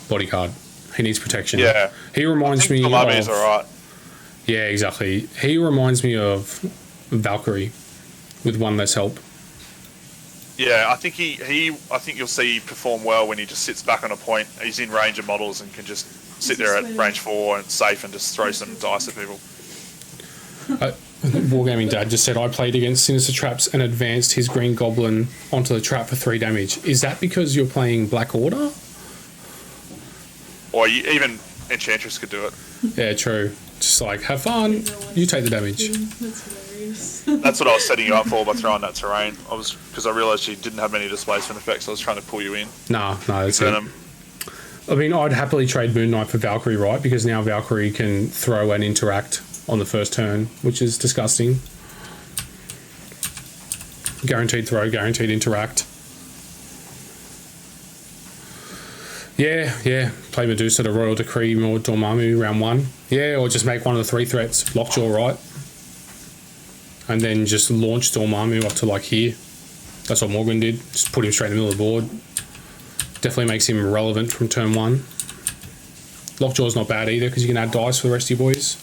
bodyguard. He needs protection. Yeah. He reminds me Dormammu is alright. Yeah, exactly. He reminds me of Valkyrie with one less help. Yeah, I think I think you'll see perform well when he just sits back on a point. He's in range of models and can just sit there at range 4 and safe and just throw some dice at people. Wargaming Dad just said I played against Sinister Traps and advanced his Green Goblin onto the trap for 3 damage. Is that because you're playing Black Order? Or even Enchantress could do it. Yeah, true. Just like, have fun. You take the damage. That's what I was setting you up for by throwing that terrain. Because I realised you didn't have many displacement effects. I was trying to pull you in. No, that's it. I mean, I'd happily trade Moon Knight for Valkyrie, right? Because now Valkyrie can throw and interact on the first turn, which is disgusting. Guaranteed throw, guaranteed interact. Yeah. Play Medusa to Royal Decree or Dormammu round 1. Yeah, or just make one of the 3 threats, Lockjaw, right? And then just launch Dormammu up to like here. That's what Morgan did. Just put him straight in the middle of the board. Definitely makes him relevant from turn 1. Lockjaw's not bad either because you can add dice for the rest of your boys.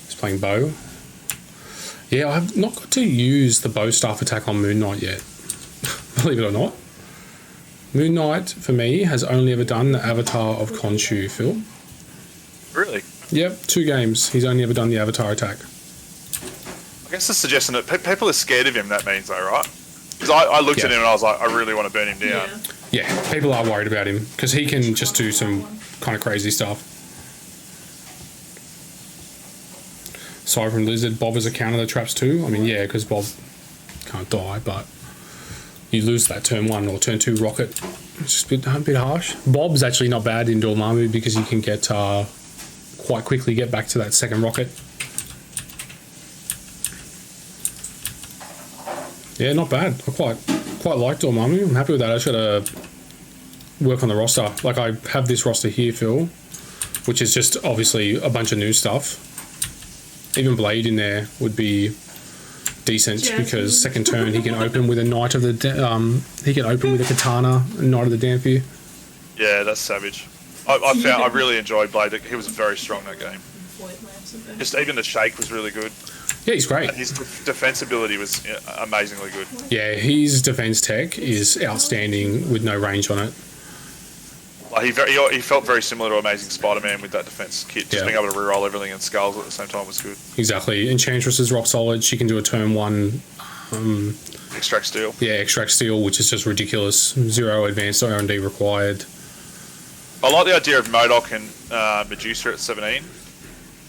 He's playing bow. Yeah, I've not got to use the bow staff attack on Moon Knight yet. Believe it or not. Moon Knight, for me, has only ever done the Avatar of Khonshu, Phil. Really? Yep, 2 games. He's only ever done the Avatar attack. I guess it's suggesting that people are scared of him, that means though, right? Because I looked at him and I was like, I really want to burn him down. Yeah, people are worried about him because he can just do some kind of crazy stuff. Aside from Lizard, Bob is a counter the traps too. I mean, yeah, because Bob can't die, but you lose that turn 1 or turn 2 rocket. It's just a bit harsh. Bob's actually not bad in Dormammu because you can get quite quickly get back to that second rocket. Yeah, not bad. I quite like Dormammu. I'm happy with that. I just got to work on the roster. Like, I have this roster here, Phil, which is just obviously a bunch of new stuff. Even Blade in there would be decent because second turn he can open with a Knight of the he can open with a Katana, a Knight of the Dampier. Yeah, that's savage. I really enjoyed Blade. He was very strong that game. Just even the shake was really good. Yeah, he's great. And his defense ability was amazingly good. Yeah, his defense tech is outstanding with no range on it. Like he felt very similar to Amazing Spider-Man with that defense kit. Just being able to reroll everything in skulls at the same time was good. Exactly. Enchantress is rock solid. She can do a turn 1. Extract Steel. Yeah, Extract Steel, which is just ridiculous. 0 advanced R&D required. I like the idea of MODOK and Medusa at 17.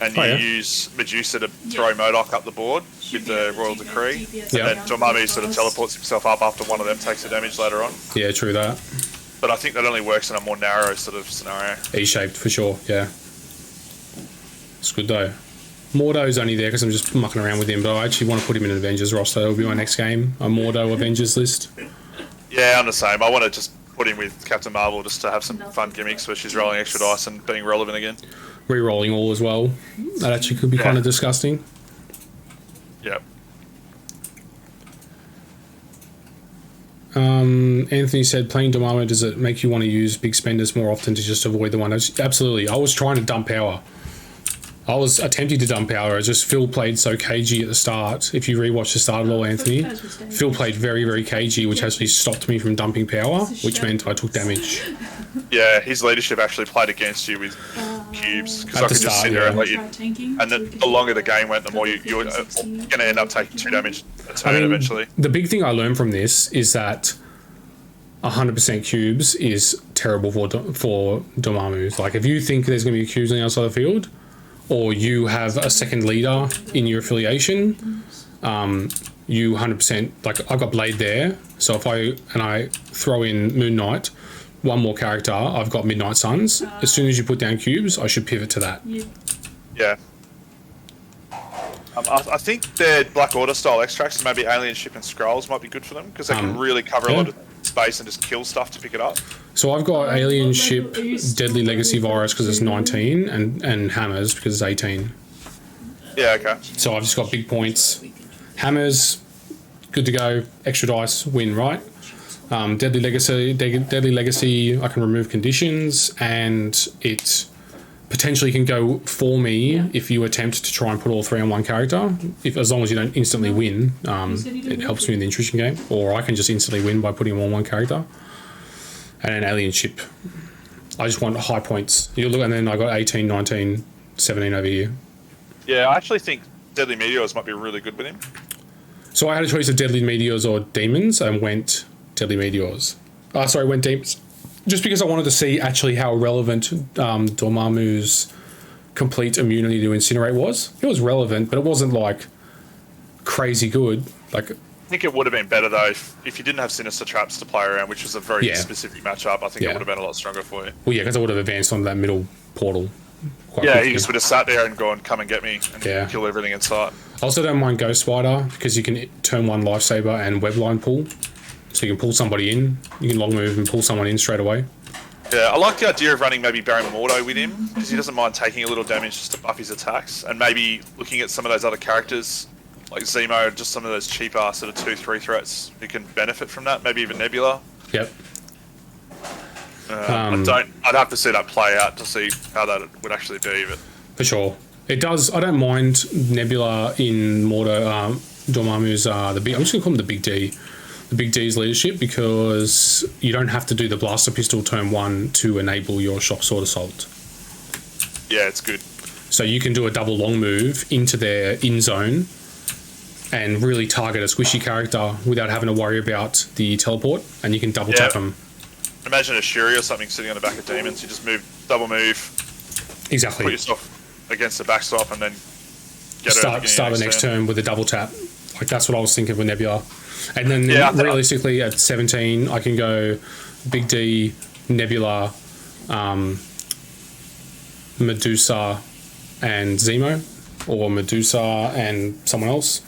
And you use Medusa to throw MODOK up the board with the Royal Decree. And then Dormammu sort of teleports himself up after one of them takes the damage later on. Yeah, true that. But I think that only works in a more narrow sort of scenario. E-shaped for sure, yeah. It's good though. Mordo's only there because I'm just mucking around with him, but I actually want to put him in an Avengers roster. That'll be my next game, a Mordo Avengers list. Yeah, I'm the same. I want to just put him with Captain Marvel just to have some fun gimmicks where she's rolling extra dice and being relevant again. Re-rolling all as well. That actually could be kind of disgusting. Yep. Anthony said, playing Dormammu, does it make you want to use big spenders more often to just avoid the one? Absolutely. I was trying to dump power. I was attempting to dump power. Phil played so cagey at the start. If you rewatch the start of all, Anthony, Phil played very, very cagey, which actually stopped me from dumping power, which meant I took damage. Yeah, his leadership actually played against you with cubes because I could just sit there and let you. And then the longer the game went, the more you're going to end up taking 2 damage a turn eventually. The big thing I learned from this is that 100% cubes is terrible for Dormammu. Like, if you think there's going to be cubes on the outside of the field, or you have a second leader in your affiliation, you 100%, like, I've got Blade there, so if I throw in Moon Knight, one more character, I've got Midnight Suns. As soon as you put down cubes, I should pivot to that. Yeah. I think their Black Order style extracts, maybe Alien Ship and Scrolls might be good for them because they can really cover a lot of space and just kill stuff to pick it up. So I've got Alien Ship, Deadly Legacy Virus because it's 19, and Hammers because it's 18. Yeah, okay. So I've just got big points. Hammers, good to go. Extra dice, win, right? Deadly Legacy, I can remove conditions, and it potentially can go for me if you attempt to try and put all 3 on one character. As long as you don't instantly win, it helps me in the intrusion game. Or I can just instantly win by putting them on one character. And an Alien Ship. I just want high points. You look, and then I got 18, 19, 17 over here. Yeah, I actually think Deadly Meteors might be really good with him. So I had a choice of Deadly Meteors or Demons, and went Deadly Meteors. Went Demons. Just because I wanted to see actually how relevant Dormammu's complete immunity to Incinerate was. It was relevant, but it wasn't like crazy good. Like, I think it would have been better though if you didn't have Sinister Traps to play around, which was a very specific matchup. I think it would have been a lot stronger for you. Well, yeah, because I would have advanced onto that middle portal. He just would have sat there and gone, "Come and get me," and kill everything in sight. I also don't mind Ghost Spider because you can turn 1 Lifesaver and Webline pull. So you can pull somebody in, you can long move and pull someone in straight away. Yeah, I like the idea of running maybe Baron Mordo with him, because he doesn't mind taking a little damage just to buff his attacks, and maybe looking at some of those other characters, like Zemo, just some of those cheaper sort of 2-3 threats who can benefit from that, maybe even Nebula. Yep. I'd have to see that play out to see how that would actually be. But For sure. It does. I don't mind Nebula in Mordo. Dormammu's the big. I'm just gonna call him the Big D. The Big D's leadership, because you don't have to do the blaster pistol turn 1 to enable your shock sword assault. yeah, it's good. So you can do a double long move into their in zone and really target a squishy character without having to worry about the teleport, and you can double tap them. Imagine a Shuri or something sitting on the back of demons. You just double move, Exactly. put yourself against the backstop, and then Start the next turn with a double tap. Like, that's what I was thinking with Nebula. And then realistically at 17, I can go Big D, Nebula, Medusa, and Zemo, or Medusa and someone else.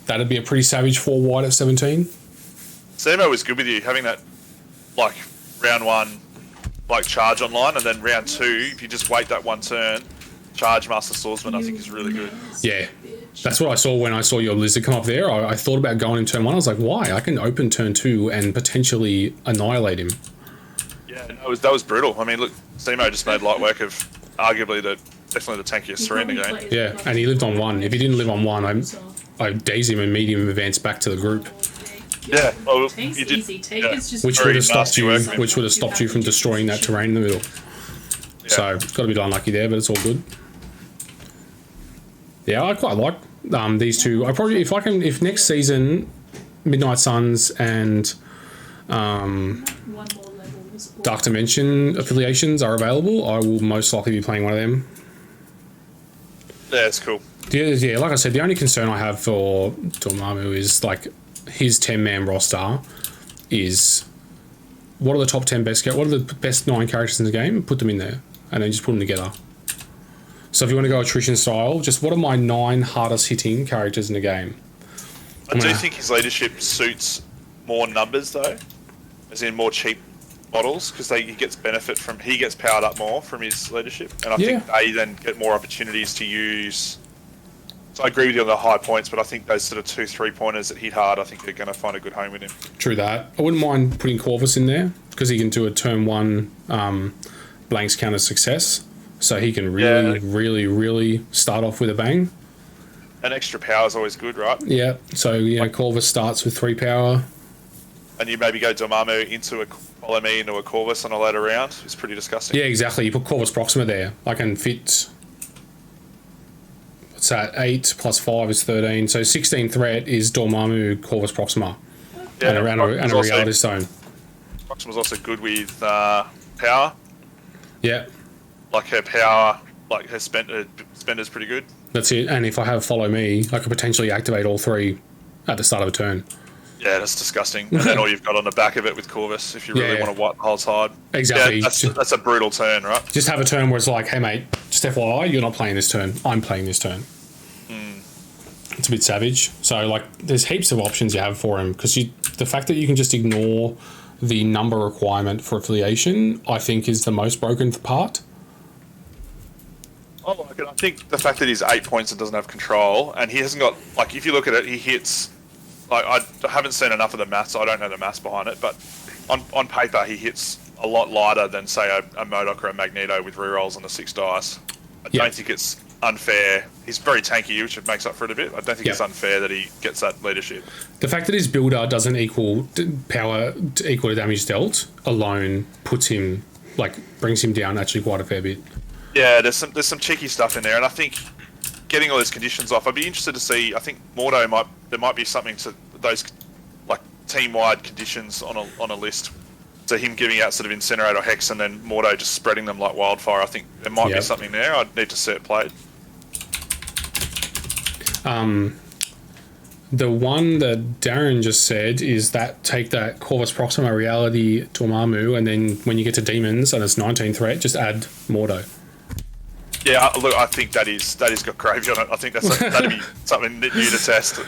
That'd be a pretty savage 4 wide at 17. Zemo was good with you, having that, like, round 1, like, charge online, and then round 2, if you just wait that 1 turn, charge Master Swordsman, I think is really good. Yeah. That's what I saw when I saw your lizard come up there. I thought about going in turn 1. I was like, why? I can open turn 2 and potentially annihilate him. Yeah, that was brutal. I mean, look, Zemo just made light work of arguably definitely the tankiest 3 in the game. Yeah, and he lived on 1. If he didn't live on 1, I daze him and medium advance back to the group. Yeah, well, Tank's you did, easy. Tank yeah. is just Which would have stopped nasty you. work. Which would have stopped you from destroying that terrain in the middle. Yeah. So got to be unlucky there, but it's all good. Yeah, I quite like these two. I probably, if next season, Midnight Suns and one more level was all- Dark Dimension affiliations are available, I will most likely be playing one of them. Yeah, it's cool. Yeah, like I said, the only concern I have for Dormammu is, like, his 10-man roster is, what are the top 10 best? What are the best 9 characters in the game? Put them in there, and then just put them together. So if you want to go attrition style, just what are my 9 hardest hitting characters in the game? I do think his leadership suits more numbers, though, as in more cheap models, because he gets benefit from, he gets powered up more from his leadership, and I think they then get more opportunities to use. So I agree with you on the high points, but I think those sort of 2-3 pointers that hit hard, I think they're going to find a good home with him. True that. I wouldn't mind putting Corvus in there, because he can do a turn 1 blanks counter success, so he can really start off with a bang. And extra power is always good, right? Yeah, so Corvus starts with 3 power. And you maybe go Dormammu into follow me into a Corvus on a later round. It's pretty disgusting. Yeah, exactly. You put Corvus Proxima there. I can fit, what's that, 8 plus 5 is 13. So 16 threat is Dormammu, Corvus Proxima. Yeah, and a reality stone. Proxima's also good with power. Yeah. Like her power, like her spender's pretty good. That's it. And if I have follow me, I could potentially activate all 3 at the start of a turn. Yeah, that's disgusting. And then all you've got on the back of it with Corvus, if you really want to wipe the whole side. Exactly. Yeah, that's a brutal turn, right? Just have a turn where it's like, hey mate, just FYI, you're not playing this turn. I'm playing this turn. It's a bit savage. So, like, there's heaps of options you have for him, because the fact that you can just ignore the number requirement for affiliation, I think, is the most broken part. Oh, I think the fact that he's 8 points and doesn't have control, and he hasn't got, like, if you look at it, he hits, like, I haven't seen enough of the maths, so I don't know the maths behind it, but on paper he hits a lot lighter than, say, a MODOK or a Magneto with rerolls on the 6 dice. I don't think it's unfair. He's very tanky, which makes up for it a bit. I don't think it's unfair that he gets that leadership. The fact that his builder doesn't equal power equal to damage dealt alone puts him, like, brings him down actually quite a fair bit. Yeah, there's some cheeky stuff in there, and I think getting all those conditions off, I'd be interested to see. I think Mordo there might be something to those, like, team-wide conditions on a list. So him giving out sort of Incinerate or Hex, and then Mordo just spreading them like wildfire. I think there might be something there. I'd need to see it played. The one that Darren just said is that take that Corvus Proxima reality Dormammu, and then when you get to demons and it's 19 threat, just add Mordo. Yeah, look, I think that is got gravy on it. I think that'd be something new to test.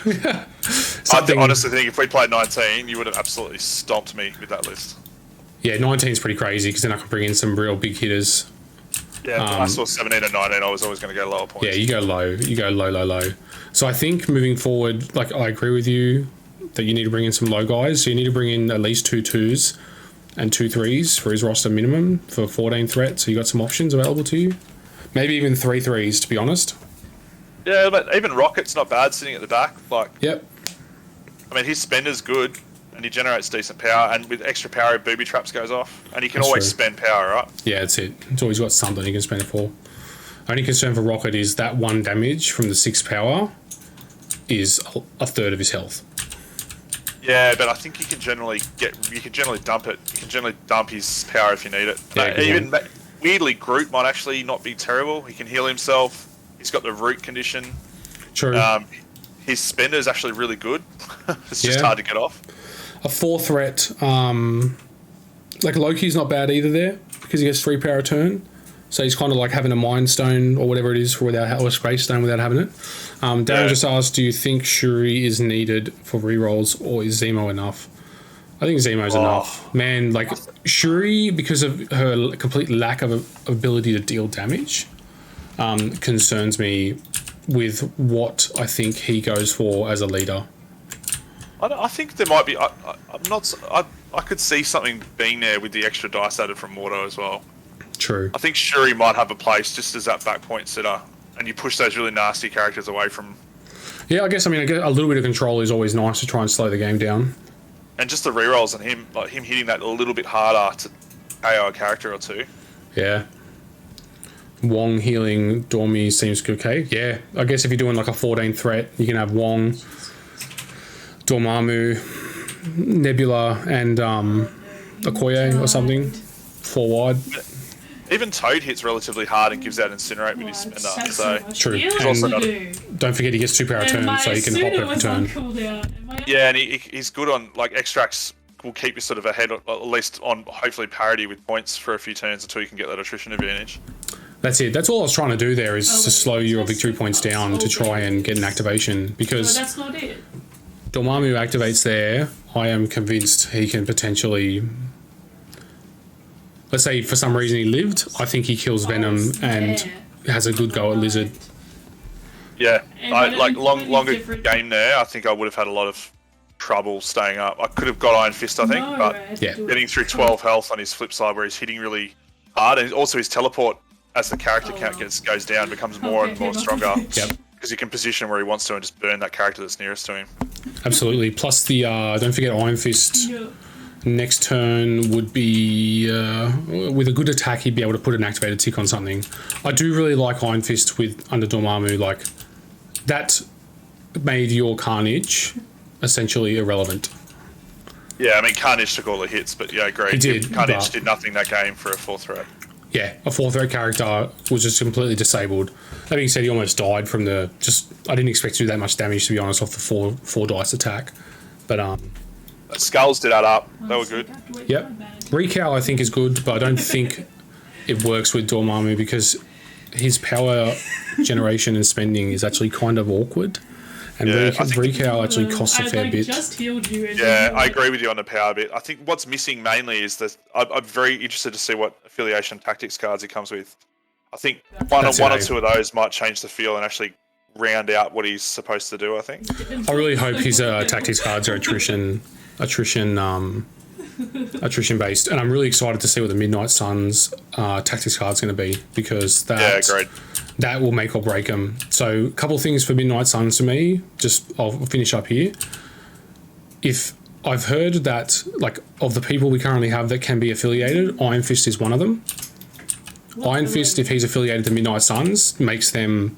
I honestly think if we played 19, you would have absolutely stomped me with that list. Yeah, 19 is pretty crazy, because then I can bring in some real big hitters. Yeah, I saw 17 and 19. I was always going to go lower points. Yeah, you go low. You go low. So I think moving forward, like, I agree with you, that you need to bring in some low guys. So you need to bring in at least 2 2s and 2 3s for his roster minimum for 14 threat. So you got some options available to you. Maybe even 3 3s, to be honest. Yeah, but even Rocket's not bad sitting at the back. Like, Yep. I mean, his spender's good, and he generates decent power, and with extra power, booby traps goes off, and he can That's always true. spend power, right? Yeah, that's it. It's always got something you can spend it for. Only concern for Rocket is that 1 damage from the 6 power is a third of his health. Yeah, but I think you can generally dump it. You can generally dump his power if you need it. Yeah, good Even weirdly, Groot might actually not be terrible. He can heal himself. He's got the root condition. True. His spender is actually really good. It's just Yeah. hard to get off. A 4 threat, like Loki's not bad either there because he gets 3 power a turn. So he's kind of like having a Mind Stone or whatever it is or a Space Stone without having it. Darren just asked, do you think Shuri is needed for rerolls or is Zemo enough? I think Zemo's enough. Man, like Shuri, because of her complete lack of ability to deal damage, concerns me with what I think he goes for as a leader. I think there might be. I'm not. I could see something being there with the extra dice added from Mordo as well. True. I think Shuri might have a place just as that back point sitter, and you push those really nasty characters away from. Yeah, I guess a little bit of control is always nice to try and slow the game down. And just the rerolls and him hitting that a little bit harder to KO a character or two. Yeah. Wong healing Dormy seems okay. Yeah, I guess if you're doing like a 14 threat, you can have Wong, Dormammu, Nebula, and Okoye or something. 4 wide. Even Toad hits relatively hard and gives out Incinerate with his spender. So True. And don't forget he gets 2 power turn, so he can hop every turn. yeah, and he's good on like extracts. Will keep you sort of ahead, or at least on hopefully parity with points for a few turns until you can get that attrition advantage. That's it. That's all I was trying to do there is to slow your victory points down to try and get an activation because that's not it. Dormammu activates there. I am convinced he can potentially. Let's say for some reason he lived. I think he kills Venom and has a good go at Lizard. Yeah, And like longer different- game there. I think I would have had a lot of trouble staying up. I could have got Iron Fist, I think, but Yeah. getting through 12 health on his flip side where he's hitting really hard, and also his teleport as the character count goes down becomes more and more stronger. Yep. Because he can position where he wants to and just burn that character that's nearest to him. Absolutely. Plus the don't forget Iron Fist. Next turn would be with a good attack he'd be able to put an activated tick on something. I do really like Iron Fist with under Dormammu. Like that made your Carnage essentially irrelevant. Yeah, I mean Carnage took all the hits, but yeah, great. He did, Carnage but- did nothing that game for a 4th threat. Yeah, a 4th threat character was just completely disabled. That being said, he almost died from I didn't expect to do that much damage, to be honest, off the four dice attack. But Skulls did add up. They were good. yep. Recal I think is good, but I don't think it works with Dormammu because his power generation and spending is actually kind of awkward. And Yeah, I think- Recal actually costs a fair bit. Just healed you. And Yeah, I agree with you on the power bit. I think what's missing mainly is that I'm very interested to see what affiliation tactics cards he comes with. I think one or 2 of those might change the feel and actually round out what he's supposed to do, I think. I really hope his tactics cards are attrition based, and I'm really excited to see what the Midnight Suns tactics card's going to be because Agreed. that will make or break them. So a couple of things for Midnight Suns to me. I'll finish up here. If I've heard that like of the people we currently have that can be affiliated, Iron Fist is one of them. Iron Fist, if he's affiliated to Midnight Suns, makes them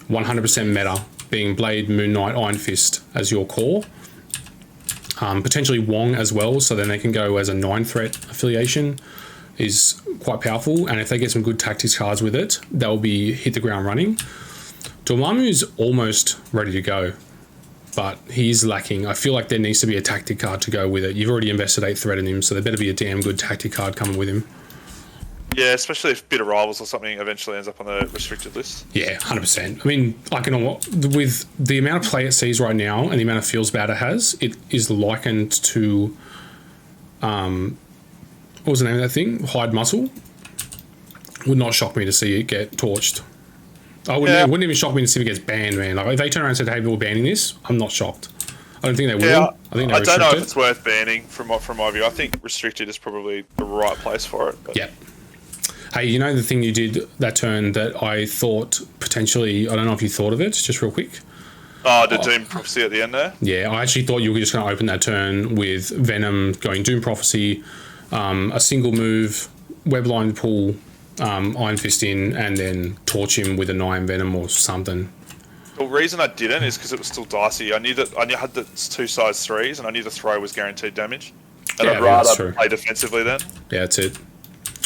100% meta, being Blade, Moon Knight, Iron Fist as your core. Potentially Wong as well, so then they can go as a 9-threat affiliation is quite powerful, and if they get some good tactics cards with it, they'll be hit the ground running. Dormammu's almost ready to go, but he's lacking. I feel like there needs to be a tactic card to go with it. You've already invested 8 threat in him, so there better be a damn good tactic card coming with him. Yeah, especially if Bitter Rivals or something eventually ends up on the restricted list. Yeah, 100%. I mean, with the amount of play it sees right now and the amount of feels bad it has, it is likened to, what was the name of that thing? Hide Muscle. Would not shock me to see it get torched. It wouldn't even shock me to see if it gets banned, man. Like, if they turn around and said, hey, we're banning this, I'm not shocked. I don't think they will. Yeah, I think I they don't know if restrict it's worth banning from my view. I think restricted is probably the right place for it. But. Yeah. Hey, you know the thing you did that turn that I thought potentially, I don't know if you thought of it, just real quick. Oh, the Doom Prophecy at the end there? Yeah, I actually thought you were just going to open that turn with Venom going Doom Prophecy, a single move, Webline pull, Iron Fist in, and then torch him with a 9 Venom or something. The reason I didn't is because it was still dicey. I had the 2 size 3s, and I knew the throw was guaranteed damage. And Yeah, I'd that's rather true. play defensively then. Yeah, that's it.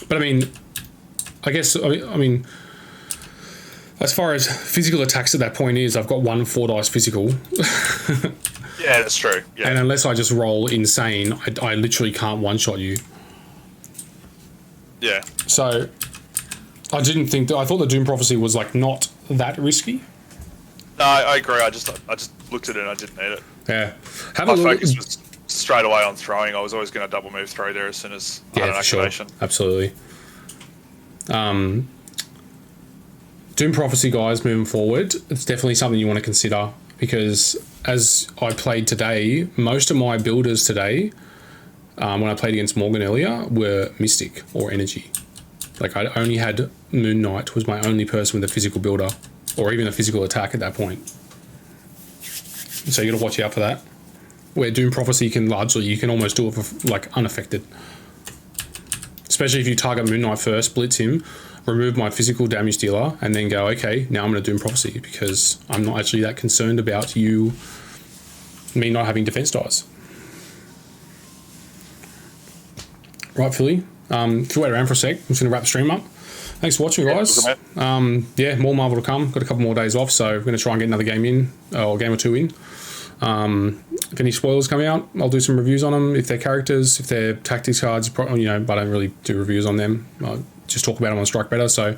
But I mean, I guess, I mean, as far as physical attacks at that point is, I've got 1 4 dice physical. Yeah, that's true. Yeah. And unless I just roll insane, I literally can't one-shot you. Yeah. So I didn't think that, I thought the Doom Prophecy was like not that risky. No, I agree. I just looked at it and I didn't need it. Yeah. Have My a look. focus was straight away on throwing. I was always going to double move throw there as soon as I had an Yeah, for sure. activation. Absolutely. Doom Prophecy, guys, moving forward, it's definitely something you want to consider because as I played today, most of my builders today, when I played against Morgan earlier, were Mystic or Energy. Like I only had Moon Knight was my only person with a physical builder or even a physical attack at that point. So you got to watch out for that. Where Doom Prophecy can largely, you can almost do it for like unaffected. Especially if you target Moon Knight first, blitz him, remove my physical damage dealer, and then go, okay, now I'm going to Doom Prophecy because I'm not actually that concerned about me not having defense dice. Right, Philly. If you wait around for a sec, I'm just going to wrap the stream up. Thanks for watching, guys. Yeah, more Marvel to come. Got a couple more days off, so we're going to try and get another game in, or game or 2 in. If any spoilers come out, I'll do some reviews on them. If they're characters, if they're tactics cards, I don't really do reviews on them. I just talk about them on Strike Better. So